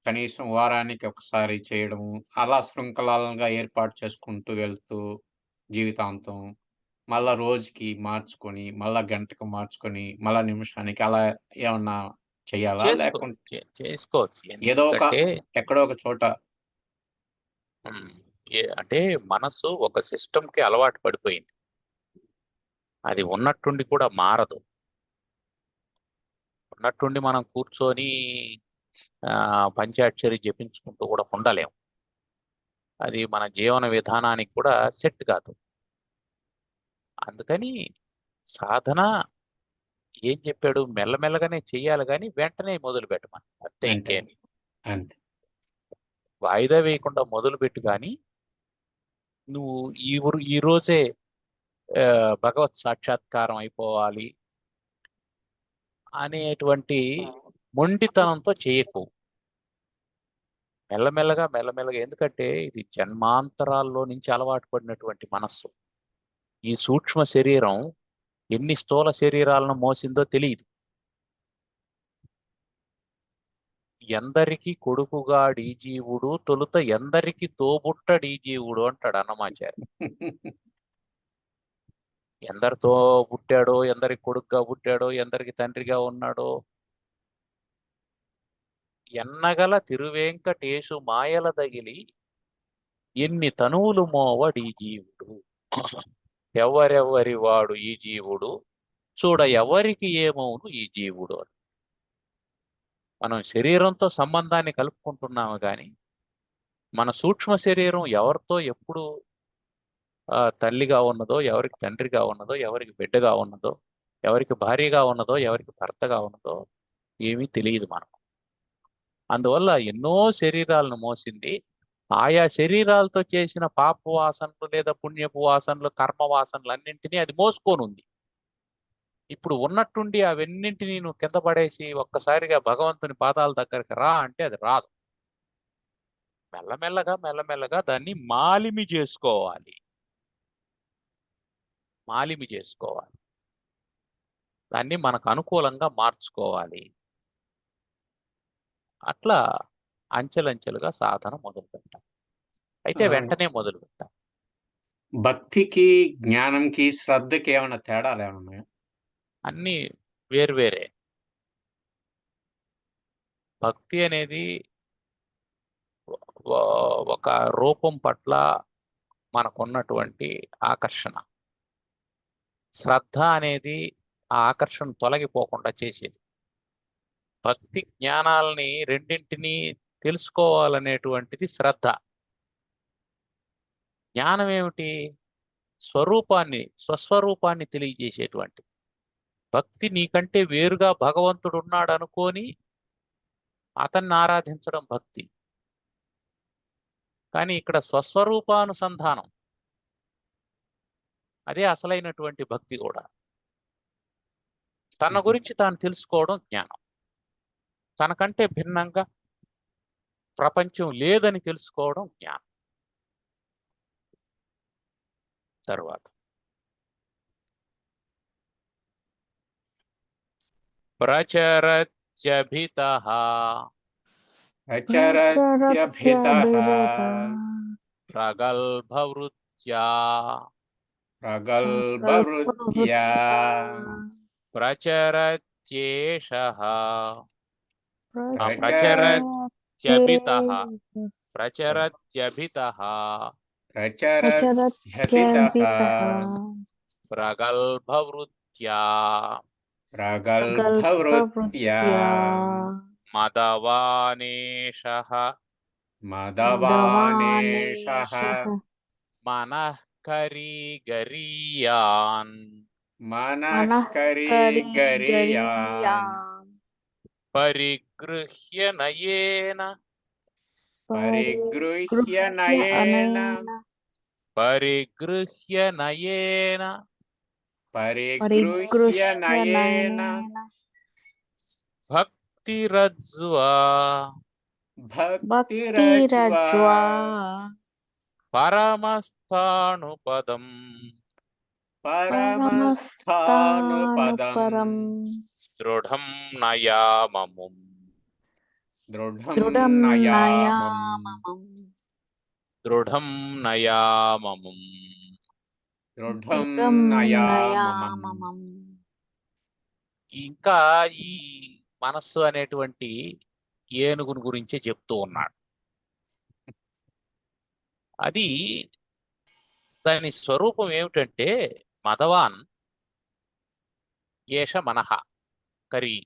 కనీసం వారానికి ఒకసారి చేయడము, అలా శృంఖలాలుగా ఏర్పాటు చేసుకుంటూ వెళ్తూ జీవితాంతం మళ్ళా రోజుకి మార్చుకొని, మళ్ళా గంటకు మార్చుకొని, మళ్ళా నిమిషానికి అలా ఏమన్నా చెయ్యాలా? లేకుంటే చేసుకోవచ్చు. ఏదో ఒక ఎందుకంటే ఎక్కడో ఒక చోట అంటే మనసు ఒక సిస్టమ్కి అలవాటు పడిపోయింది. అది ఉన్నట్టుండి కూడా మారదు. ఉన్నట్టుండి మనం కూర్చొని పంచాక్షరి జపించుకుంటూ కూడా ఉండలేము. అది మన జీవన విధానానికి కూడా సెట్ కాదు. అందుకని సాధన ఏం చెప్పాడు? మెల్లమెల్లగానే చెయ్యాలి, కానీ వెంటనే మొదలు పెట్టమని. అంతే, ఇంకేమి. అంతే. వాయిదా వేయకుండా మొదలుపెట్టు. కానీ నువ్వు ఈ రోజే భగవత్ సాక్షాత్కారం అయిపోవాలి అనేటువంటి మొండితనంతో చేయకు. మెల్లమెల్లగా మెల్లమెల్లగా. ఎందుకంటే ఇది జన్మాంతరాల్లో నుంచి అలవాటు పడినటువంటి మనస్సు. ఈ సూక్ష్మ శరీరం ఎన్ని స్థూల శరీరాలను మోసిందో తెలియదు. ఎందరికి కొడుకుగాడి జీవుడు తొలుత ఎందరికి తోబుట్టడి జీవుడు అంటాడు అన్నమాచార్య. ఎందరితో పుట్టాడో, ఎందరికి కొడుకుగా పుట్టాడో, ఎందరికి తండ్రిగా ఉన్నాడో, ఎన్నగల తిరువేంకటేశు మాయల దగిలి ఎన్ని తనువులు మోవడి జీవుడు. ఎవరెవరి వాడు ఈ జీవుడు, చూడ ఎవరికి ఏమవును ఈ జీవుడు. మనం శరీరంతో సంబంధాన్ని కలుపుకుంటున్నాము, కానీ మన సూక్ష్మ శరీరం ఎవరితో ఎప్పుడు తల్లిగా ఉన్నదో, ఎవరికి తండ్రిగా ఉన్నదో, ఎవరికి బిడ్డగా ఉన్నదో, ఎవరికి భార్యగా ఉన్నదో, ఎవరికి భర్తగా ఉన్నదో ఏమీ తెలియదు మనకు. అందువల్ల ఎన్నో శరీరాలను మోసింది ఆయా శరీరాలతో చేసిన పాప వాసనలు లేదా పుణ్యపు వాసనలు కర్మ వాసనలు అన్నింటినీ అది మోసుకొని ఉంది. ఇప్పుడు ఉన్నట్టుండి అవన్నింటినీ నువ్వు కింద పడేసి ఒక్కసారిగా భగవంతుని పాదాల దగ్గరికి రా అంటే అది రాదు. మెల్లమెల్లగా మెల్లమెల్లగా దాన్ని మాలిమి చేసుకోవాలి. మాలిమి చేసుకోవాలి. దాన్ని మనకు అనుకూలంగా మార్చుకోవాలి. అట్లా అంచెలంచెలుగా సాధన మొదలు పెట్టాలి. అయితే ఆ, వెంటనే మొదలు పెట్టాలి. భక్తికి జ్ఞానంకి శ్రద్ధకి ఏమైనా తేడాలు ఏమైనా ఉన్నాయా? అన్నీ వేర్వేరే. భక్తి అనేది ఒక రూపం పట్ల మనకున్నటువంటి ఆకర్షణ. శ్రద్ధ అనేది ఆ ఆకర్షణ తొలగిపోకుండా చేసేది. భక్తి జ్ఞానాలని రెండింటినీ తెలుసుకోవాలనేటువంటిది శ్రద్ధ. జ్ఞానం ఏమిటి? స్వస్వరూపాన్ని తెలియజేసేటువంటి. భక్తి నీకంటే వేరుగా భగవంతుడు ఉన్నాడు అనుకొని అతన్ని ఆరాధించడం భక్తి. కానీ ఇక్కడ స్వస్వరూపానుసంధానం, అదే అసలైనటువంటి భక్తి కూడా. తన గురించి తాను తెలుసుకోవడం జ్ఞానం. తనకంటే భిన్నంగా ప్రపంచం లేదని తెలుసుకోవడం జ్ఞానం. తర్వాత ప్రచరత్యభితః ప్రచరత్యభితః ప్రగల్భవృత్యా ప్రగల్భవృత్యా ప్రచరత్యేషః ప్రచరత్యభితః ప్రచరత్యభితః ప్రగల్భవృత్యా ప్రగల్భవృత్యా మదవానేషః మదవానేషః మనఃకరీగరీయాన్ మనఃకరీగరీయాన్ పరిగృహ్య నయేన పరిగృహ్య నయేన పరిగృహ్య నయేన భక్తిరజ్వా భక్తిరజ్వా పరమస్థానుపదం పరమస్థానుపదం దృఢం నయామముం దృఢం నయామముం దృఢం నయామముం. దృఢం నయామముం. ఇంకా ఈ మనస్సు అనేటువంటి ఏనుగుని గురించే చెప్తూ ఉన్నాడు. అది దాని స్వరూపం ఏమిటంటే మదవాన్ ఏష మనః కరి.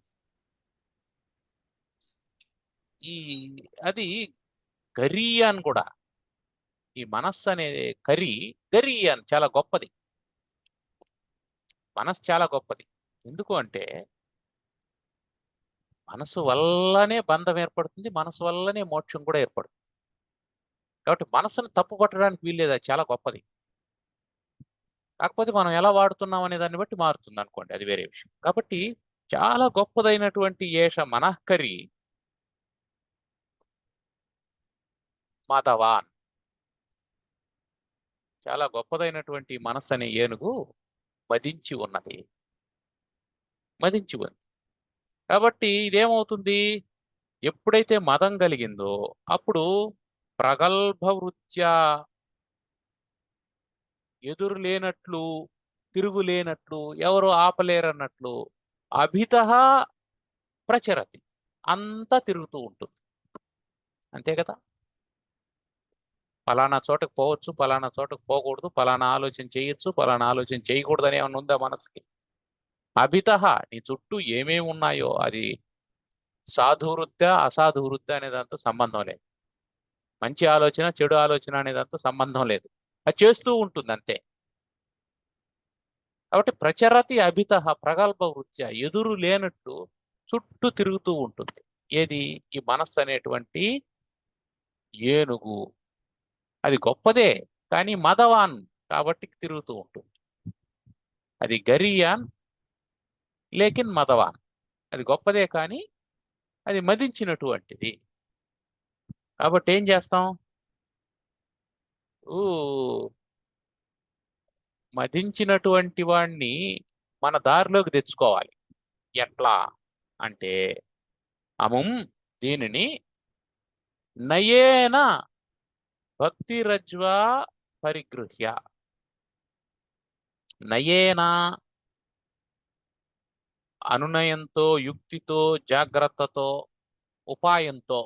అది గరీయాన్ కూడా. ఈ మనస్సు అనేది గరీయాన్ చాలా గొప్పది. మనస్సు చాలా గొప్పది. ఎందుకు అంటే మనసు వల్లనే బంధం ఏర్పడుతుంది, మనసు వల్లనే మోక్షం కూడా ఏర్పడుతుంది. కాబట్టి మనసును తప్పు పట్టడానికి వీల్లేదు, అది చాలా గొప్పది. కాకపోతే మనం ఎలా వాడుతున్నాం అనే దాన్ని బట్టి మారుతుంది అనుకోండి, అది వేరే విషయం. కాబట్టి చాలా గొప్పదైనటువంటి ఏష మనఃకరి మాధవాన్. చాలా గొప్పదైనటువంటి మనస్సు అనే ఏనుగు మదించి ఉన్నది. కాబట్టి ఇదేమవుతుంది? ఎప్పుడైతే మదం కలిగిందో అప్పుడు ప్రగల్భవృత్యా, ఎదురు లేనట్లు తిరుగు లేనట్లు ఎవరు ఆపలేరన్నట్లు, అభితః ప్రచరతి, అంతా తిరుగుతూ ఉంటుంది. అంతే కదా? పలానా చోటకు పోవచ్చు, పలానా చోటకు పోకూడదు, పలానా ఆలోచన చేయొచ్చు, పలానా ఆలోచన చేయకూడదు అని ఏమన్నా ఉందా మనసుకి? అభితః, నీ చుట్టూ ఏమేమి ఉన్నాయో అది సాధువృత్యా అసాధువృత్యా అనే దాంతో సంబంధం లేదు. మంచి ఆలోచన చెడు ఆలోచన అనే దాంతో సంబంధం లేదు, అది చేస్తూ ఉంటుంది అంతే. కాబట్టి ప్రచరతి అభితః ప్రగల్భ వృత్యా, ఎదురు లేనట్టు చుట్టూ తిరుగుతూ ఉంటుంది. ఏది? ఈ మనస్సు అనేటువంటి ఏనుగు. అది గొప్పదే, కానీ మదవాన్ కాబట్టి తిరుగుతూ ఉంటుంది. అది గరియాన్ లేకిన్ మదవాన్. అది గొప్పదే కానీ అది మదించినటువంటిది. కాబట్టి ఏం చేస్తాం? ఊ మదించినటువంటి వాణ్ణి మన దారిలోకి తెచ్చుకోవాలి. ఎట్లా అంటే అముం దీనిని నయేన భక్తిరజ్వా పరిగృహ్య. నయేన అనునయంతో, యుక్తితో, జాగ్రత్తతో, ఉపాయంతో,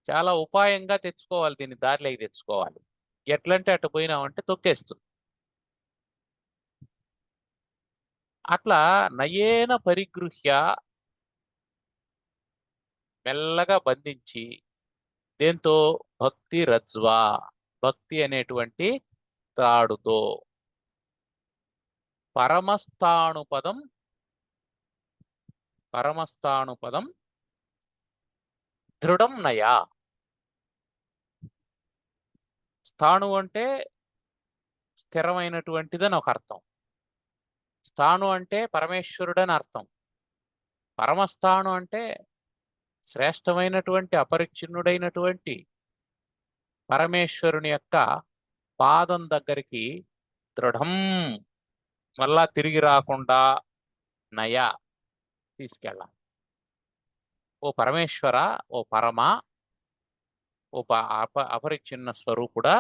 చాలా ఉపాయంగా తెచ్చుకోవాలి, దీన్ని దారిలోకి తెచ్చుకోవాలి. ఎట్లంటే అటు పోయినామంటే తొక్కేస్తుంది. అట్లా నయేన పరిగృహ్య మెల్లగా బంధించి, దేంతో? భక్తి రజ్వా, భక్తి అనేటువంటి తాడుతో, పరమస్థాణుపదం దృఢం నయా. స్థాణు అంటే స్థిరమైనటువంటిదని ఒక అర్థం. స్థాణు అంటే పరమేశ్వరుడని అర్థం. పరమస్థాణు అంటే శ్రేష్టమైనటువంటి అపరిచ్ఛిన్నుడైనటువంటి పరమేశ్వరుని యొక్క పాదం దగ్గరికి దృఢం, మళ్ళా తిరిగి రాకుండా నయ తీసుకెళ్ళాలి. ఓ పరమేశ్వర, ఓ పరమా, ఓ అపరిచ్ఛిన్న స్వరూపుడా,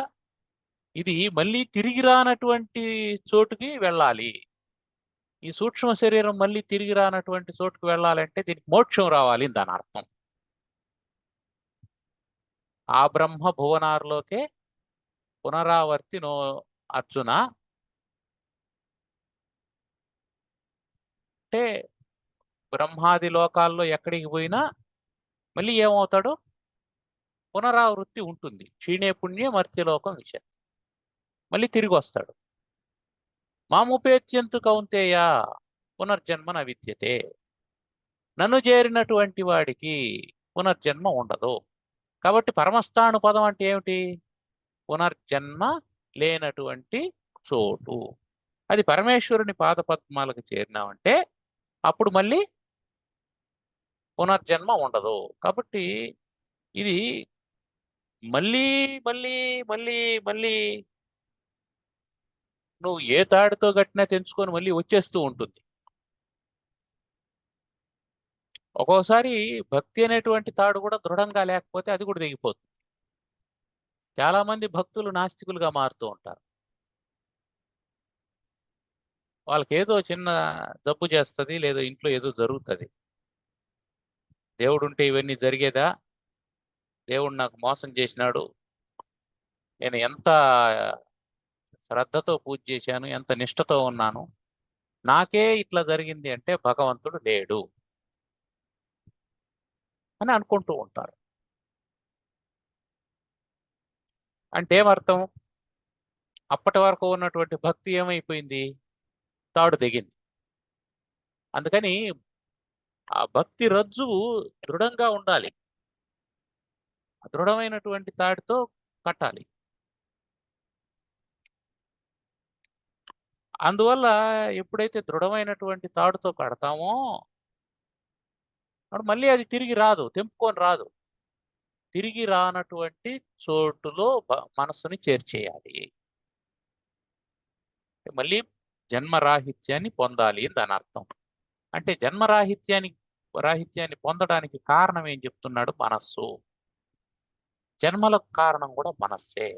ఇది మళ్ళీ తిరిగి రానటువంటి చోటుకి వెళ్ళాలి. ఈ సూక్ష్మ శరీరం మళ్ళీ తిరిగి రానటువంటి చోటుకు వెళ్ళాలంటే దీనికి మోక్షం రావాలి దాని అర్థం. ఆ బ్రహ్మ భువనార్లోకే పునరావర్తి నో అర్జున. అంటే బ్రహ్మాది లోకాల్లో ఎక్కడికి పోయినా మళ్ళీ ఏమవుతాడు? పునరావృత్తి ఉంటుంది. క్షీణే పుణ్య మర్త్యలోకం విషయం, మళ్ళీ తిరిగి వస్తాడు. మాముపేత్యంతు కౌంతేయ పునర్జన్మ న విద్యతే. నన్ను చేరినటువంటి వాడికి పునర్జన్మ ఉండదు. కాబట్టి పరమస్థాను పదం అంటే ఏమిటి? పునర్జన్మ లేనటువంటి చోటు. అది పరమేశ్వరుని పాదపద్మాలకు చేరినామంటే అప్పుడు మళ్ళీ పునర్జన్మ ఉండదు. కాబట్టి ఇది మళ్ళీ మళ్ళీ మళ్ళీ మళ్ళీ నువ్వు ఏ తాడితో గట్టినా తెంచుకొని మళ్ళీ వచ్చేస్తూ ఉంటుంది. ఒక్కోసారి భక్తి అనేటువంటి తాడు కూడా దృఢంగా లేకపోతే అది కూడా తెగిపోతుంది. చాలా మంది భక్తులు నాస్తికులుగా మారుతూ ఉంటారు. వాళ్ళకి ఏదో చిన్న జబ్బు చేస్తుంది, లేదా ఇంట్లో ఏదో జరుగుతుంది. దేవుడు ఉంటే ఇవన్నీ జరిగేదా? దేవుడు నాకు మోసం చేసినాడు, నేను ఎంత శ్రద్ధతో పూజ చేశాను, ఎంత నిష్ఠతో ఉన్నాను, నాకే ఇట్లా జరిగింది అంటే భగవంతుడు లేడు అని అనుకుంటూ ఉంటారు. అంటే ఏమర్థం? అప్పటి వరకు ఉన్నటువంటి భక్తి ఏమైపోయింది? తాడు తెగింది. అందుకని ఆ భక్తి రజ్జువు దృఢంగా ఉండాలి. దృఢమైనటువంటి తాడితో కట్టాలి. అందువల్ల ఎప్పుడైతే దృఢమైనటువంటి తాడుతో కడతామో అప్పుడు మళ్ళీ అది తిరిగి రాదు, తెంపుకొని రాదు. తిరిగి రానటువంటి చోటులో మనస్సుని చేర్చేయాలి. మళ్ళీ జన్మరాహిత్యాన్ని పొందాలి అని దాని అర్థం. అంటే రాహిత్యాన్ని పొందడానికి కారణం ఏం చెప్తున్నాడు? మనస్సు. జన్మలకు కారణం కూడా మనస్సే.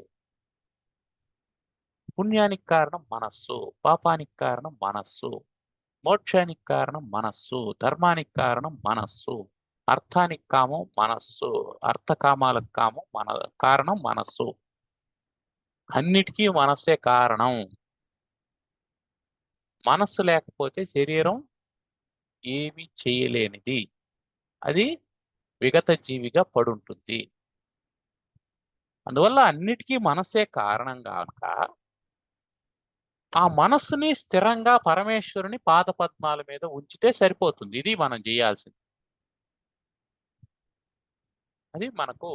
పుణ్యానికి కారణం మనస్సు, పాపానికి కారణం మనస్సు, మోక్షానికి కారణం మనస్సు, ధర్మానికి కారణం మనస్సు, అర్థానికి కామం మనస్సు, అర్థకామాలకు కారణం మనస్సు. అన్నిటికీ మనస్సే కారణం. మనస్సు లేకపోతే శరీరం ఏమి చేయలేనిది, అది విగత జీవిగా పడుంటుంది. అందువల్ల అన్నిటికీ మనస్సే కారణం కాక ఆ మనస్సుని స్థిరంగా పరమేశ్వరుని పాదపద్మాల మీద ఉంచితే సరిపోతుంది. ఇది మనం చేయాల్సింది. అది మనకు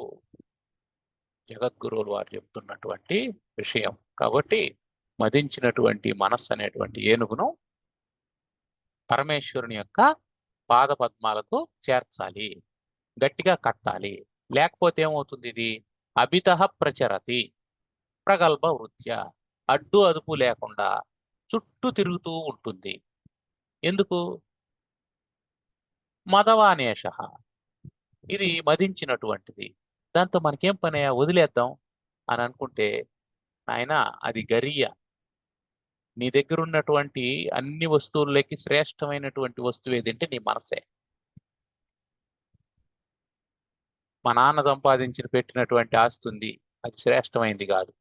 జగద్గురువులు వారు చెప్తున్నటువంటి విషయం. కాబట్టి మదించినటువంటి మనస్సు అనేటువంటి ఏనుగును పరమేశ్వరుని యొక్క పాద పద్మాలకు చేర్చాలి, గట్టిగా కట్టాలి. లేకపోతే ఏమవుతుంది? ఇది అభితః ప్రచరతి ప్రగల్భ వృత్య, అడ్డు అదుపు లేకుండా చుట్టూ తిరుగుతూ ఉంటుంది. ఎందుకు? మదవానేష, ఇది మదించినటువంటిది. దాంతో మనకేం పనయ్యా, వదిలేద్దాం అని అనుకుంటే, ఆయన అది గరియ. నీ దగ్గర ఉన్నటువంటి అన్ని వస్తువులకి శ్రేష్టమైనటువంటి వస్తువు ఏదంటే నీ మనసే. మా నాన్న సంపాదించిన పెట్టినటువంటి ఆస్తి ఉంది, అది శ్రేష్టమైంది కాదు.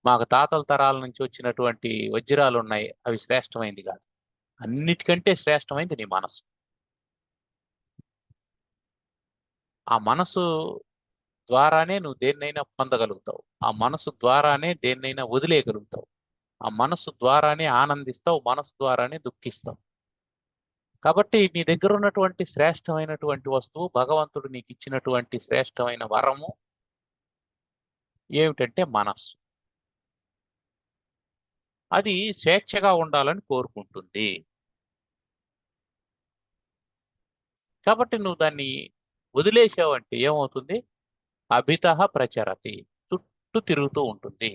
మాకు తాతల తరాల నుంచి వచ్చినటువంటి వజ్రాలు ఉన్నాయి, అవి శ్రేష్టమైంది కాదు. అన్నిటికంటే శ్రేష్టమైంది నీ మనసు. ఆ మనసు ద్వారానే నువ్వు దేన్నైనా పొందగలుగుతావు. ఆ మనసు ద్వారానే దేన్నైనా వదిలేయగలుగుతావు. ఆ మనసు ద్వారానే ఆనందిస్తావు, మనసు ద్వారానే దుఃఖిస్తావు. కాబట్టి నీ దగ్గర ఉన్నటువంటి శ్రేష్టమైనటువంటి వస్తువు, భగవంతుడు నీకు ఇచ్చినటువంటి శ్రేష్టమైన వరము ఏమిటంటే మనస్సు. అది స్వేచ్ఛగా ఉండాలని కోరుకుంటుంది. కాబట్టి నువ్వు దాన్ని వదిలేసావంటే ఏమవుతుంది? అభితః ప్రచరతి, చుట్టూ తిరుగుతూ ఉంటుంది.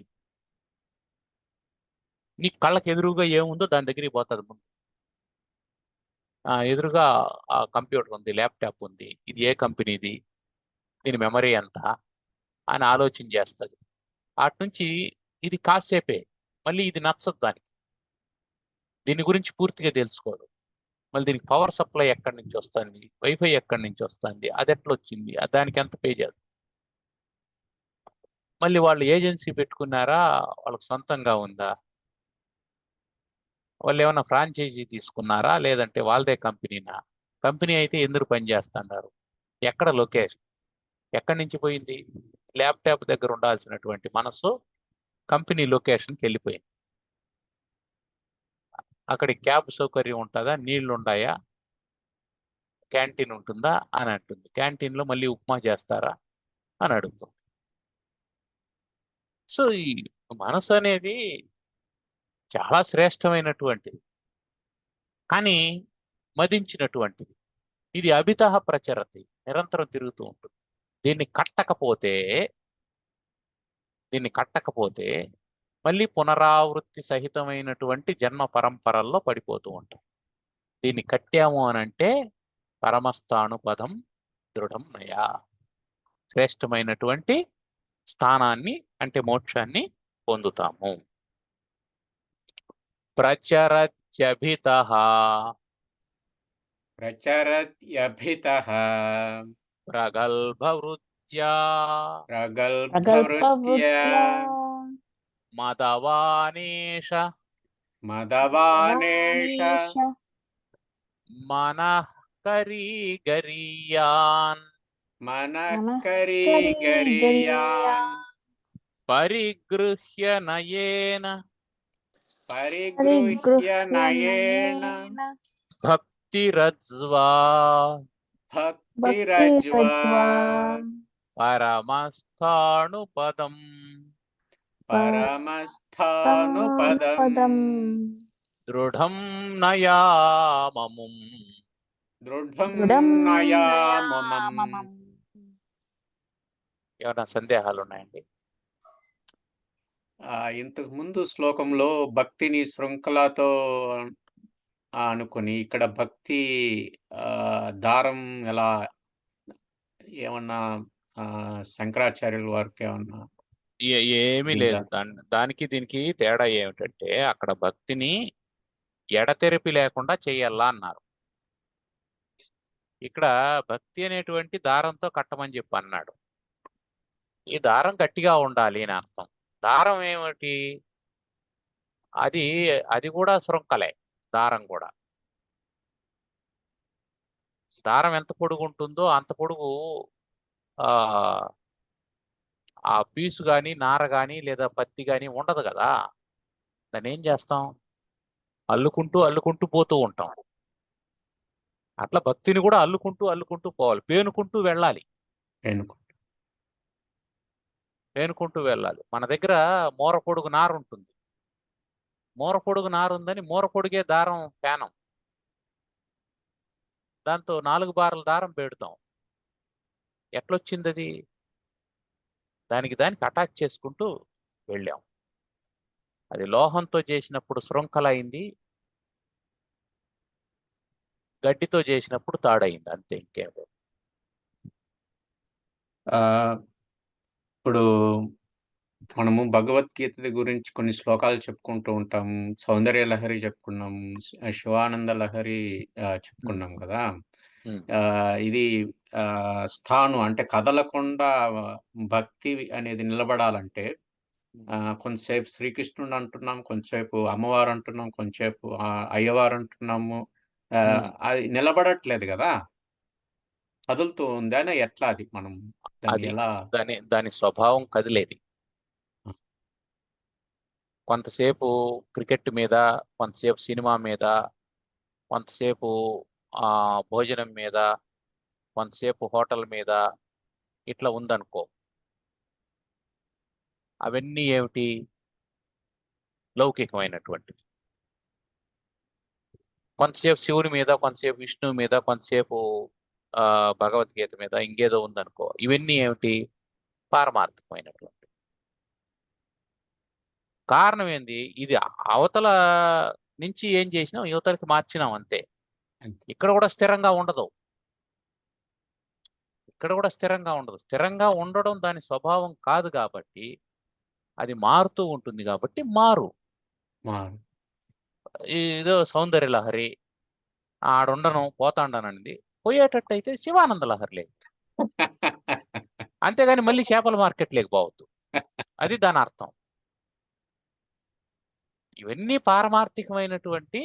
నీ కళ్ళకి ఎదురుగా ఏముందో దాని దగ్గరికి పోతుంది ముందు. ఎదురుగా ఆ కంప్యూటర్ ఉంది, ల్యాప్టాప్ ఉంది, ఇది ఏ కంపెనీది, దీని మెమరీ ఎంత అని ఆలోచన చేస్తుంది. అటు నుంచి ఇది కాసేపే, మళ్ళీ ఇది నచ్చదు దానికి, దీని గురించి పూర్తిగా తెలుసుకోదు. మళ్ళీ దీనికి పవర్ సప్లై ఎక్కడి నుంచి వస్తుంది, వైఫై ఎక్కడి నుంచి వస్తుంది, అది ఎట్లా వచ్చింది, దానికి ఎంత పే చేయాలి, మళ్ళీ వాళ్ళు ఏజెన్సీ పెట్టుకున్నారా, వాళ్ళకి సొంతంగా ఉందా, వాళ్ళు ఏమైనా ఫ్రాంచైజీ తీసుకున్నారా, లేదంటే వాళ్ళదే కంపెనీనా, కంపెనీ అయితే ఎందుకు పనిచేస్తున్నారు, ఎక్కడ లొకేషన్, ఎక్కడి నుంచి పోయింది. ల్యాప్టాప్ దగ్గర ఉండాల్సినటువంటి మనసు కంపెనీ లొకేషన్కి వెళ్ళిపోయింది. అక్కడి క్యాబ్ సౌకర్యం ఉంటుందా, నీళ్లు ఉన్నాయా, క్యాంటీన్ ఉంటుందా అని అంటుంది. క్యాంటీన్లో మళ్ళీ ఉప్మా చేస్తారా అని అడుగుతుంది. సో ఈ మనసు అనేది చాలా శ్రేష్టమైనటువంటిది, కానీ మదించినటువంటిది. ఇది అభితః ప్రచరతి, నిరంతరం తిరుగుతూ ఉంటుంది. దీన్ని కట్టకపోతే మళ్ళీ పునరావృత్తి సహితమైనటువంటి జన్మ పరంపరల్లో పడిపోతూ ఉంటాం. దీన్ని కట్టాము అనంటే పరమస్థానుపదం దృఢం నయా, శ్రేష్టమైనటువంటి స్థానాన్ని అంటే మోక్షాన్ని పొందుతాము. ప్రచరత్యభితః ప్రగల్భవృత్యా మదవానేష మనః కరీగరీయాన్ పరిగృహ్య నయేన భక్తిరజ్వా పరమస్థానుపదం దృఢం నయామముం. ఏమైనా సందేహాలు ఉన్నాయండి? ఇంతకు ముందు శ్లోకంలో భక్తిని శృంఖలతో అనుకుని, ఇక్కడ భక్తి దారం ఎలా, ఏమన్నా శంకరాచార్యుల వారికి ఏమన్నా ఏమీ లేదు. దానికి దీనికి తేడా ఏమిటంటే, అక్కడ భక్తిని ఎడతెరిపి లేకుండా చెయ్యాలా అన్నారు. ఇక్కడ భక్తి అనేటువంటి దారంతో కట్టమని చెప్పి అన్నాడు. ఈ దారం గట్టిగా ఉండాలి అని అర్థం. దారం ఏమిటి? అది కూడా శృంఖలే. దారం కూడా, దారం ఎంత పొడుగు ఉంటుందో అంత పొడుగు ఆ పీసు కానీ, నార కానీ, లేదా పత్తి కానీ ఉండదు కదా. దాన్ని ఏం చేస్తాం? అల్లుకుంటూ పోతూ ఉంటాం. అట్లా భక్తిని కూడా అల్లుకుంటూ పోవాలి, పేనుకుంటూ వెళ్ళాలి. ఏనుకుంటూ వెళ్ళాలి. మన దగ్గర మూర పొడుగు నార ఉంటుంది. మూర పొడుగు నార ఉందని మూర పొడిగే దారం పేనం. దాంతో 4 బార్ల దారం పెడతాం. ఎట్లొచ్చింది అది? దానికి అటాచ్ చేసుకుంటూ వెళ్ళాం. అది లోహంతో చేసినప్పుడు శృంఖల అయింది, గడ్డితో చేసినప్పుడు తాడైంది, అంతే, ఇంకేం లేదు. ఇప్పుడు మనము భగవద్గీత గురించి కొన్ని శ్లోకాలు చెప్పుకుంటూ ఉంటాము. సౌందర్య లహరి చెప్పుకున్నాము. శివానంద లహరి చెప్పుకున్నాం కదా! ఇది స్థాను అంటే కదలకుండా భక్తి అనేది నిలబడాలంటే కొంతసేపు శ్రీకృష్ణుడు అంటున్నాం, కొంతసేపు అమ్మవారు అంటున్నాం, కొంతసేపు అయ్యవారు అంటున్నాము. అది నిలబడట్లేదు కదా! కదులుతూ ఉందా? ఎట్లా అది మనం దాన్ని ఎలా? దాని స్వభావం కదిలేది. కొంతసేపు క్రికెట్ మీద, కొంతసేపు సినిమా మీద, కొంతసేపు భోజనం మీద, కొంతసేపు హోటల్ మీద, ఇట్లా ఉందనుకో. అవన్నీ ఏమిటి? లౌకికమైనటువంటివి. కొంతసేపు శివుని మీద, కొంతసేపు విష్ణువు మీద, కొంతసేపు భగవద్గీత మీద, ఇంకేదో ఉందనుకో. ఇవన్నీ ఏమిటి? పారమార్థికమైనటువంటి. కారణం ఏంది? ఇది అవతల నుంచి ఏం చేసినాం, యువతలకి మార్చినాం, అంతే. ఇక్కడ కూడా స్థిరంగా ఉండదు. స్థిరంగా ఉండడం దాని స్వభావం కాదు కాబట్టి, అది మారుతూ ఉంటుంది కాబట్టి మారు. ఏదో సౌందర్య లహరి ఆడుండను పోతాండనండి, పోయేటట్టయితే శివానంద లహరిలే. అంతేగాని మళ్ళీ చేపల మార్కెట్ లేకపోవద్దు. అది దాని అర్థం. ఇవన్నీ పారమార్థికమైనటువంటి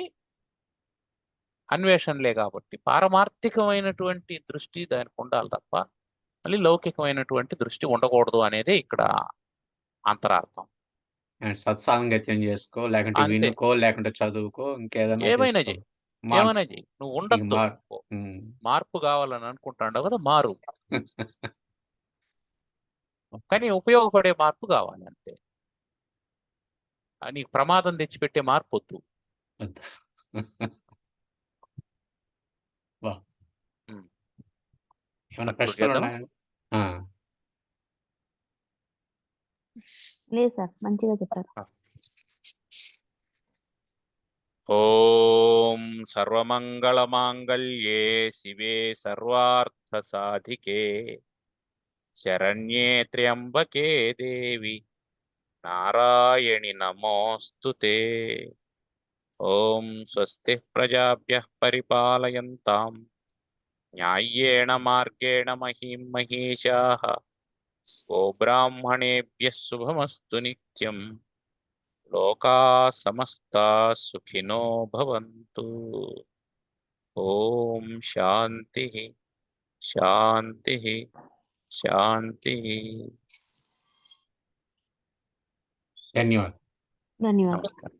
అన్వేషణలే కాబట్టి పారమార్థికమైనటువంటి దృష్టి దానికి ఉండాలి తప్ప మళ్ళీ లౌకికమైనటువంటి దృష్టి ఉండకూడదు అనేది ఇక్కడ అంతరార్థం. సత్సాంగత్యం చేసుకో, లేకుంటే వినుకో, లేకుంటే చదువుకో, ఇంకేదైనా ఏమైనా చేసుకో. చెయ్యి. నువ్వు ఉండద్దు. మార్పు కావాలని అనుకుంటాండవు కదా, మారు. కానీ ఉపయోగపడే మార్పు కావాలి, అంతే. నీకు ప్రమాదం తెచ్చిపెట్టే మార్పు వద్దు. ఏమైనా ప్రశ్నలు ఉన్నాయా? లేదు సార్, మంచిగా చెప్పారు. ఓం సర్వమంగళమాంగళ్యే శివే సర్వార్థ సాధికే శరణ్యే త్ర్యంబకే దేవి నారాయణి నమోస్తుతే. ఓం స్వస్తి ప్రజాభ్యః పరిపాలయంతాం న్యాయేణ మార్గేణ మహీం మహీషాః. గోబ్రాహ్మణేభ్యः శుభమస్తు నిత్యం. లోకాః సమస్తాః సుఖినో భవంతు. ఓం శాంతి శాంతి శాంతి. ధన్యవాదాలు. ధన్యవాదాలు. నమస్కారం.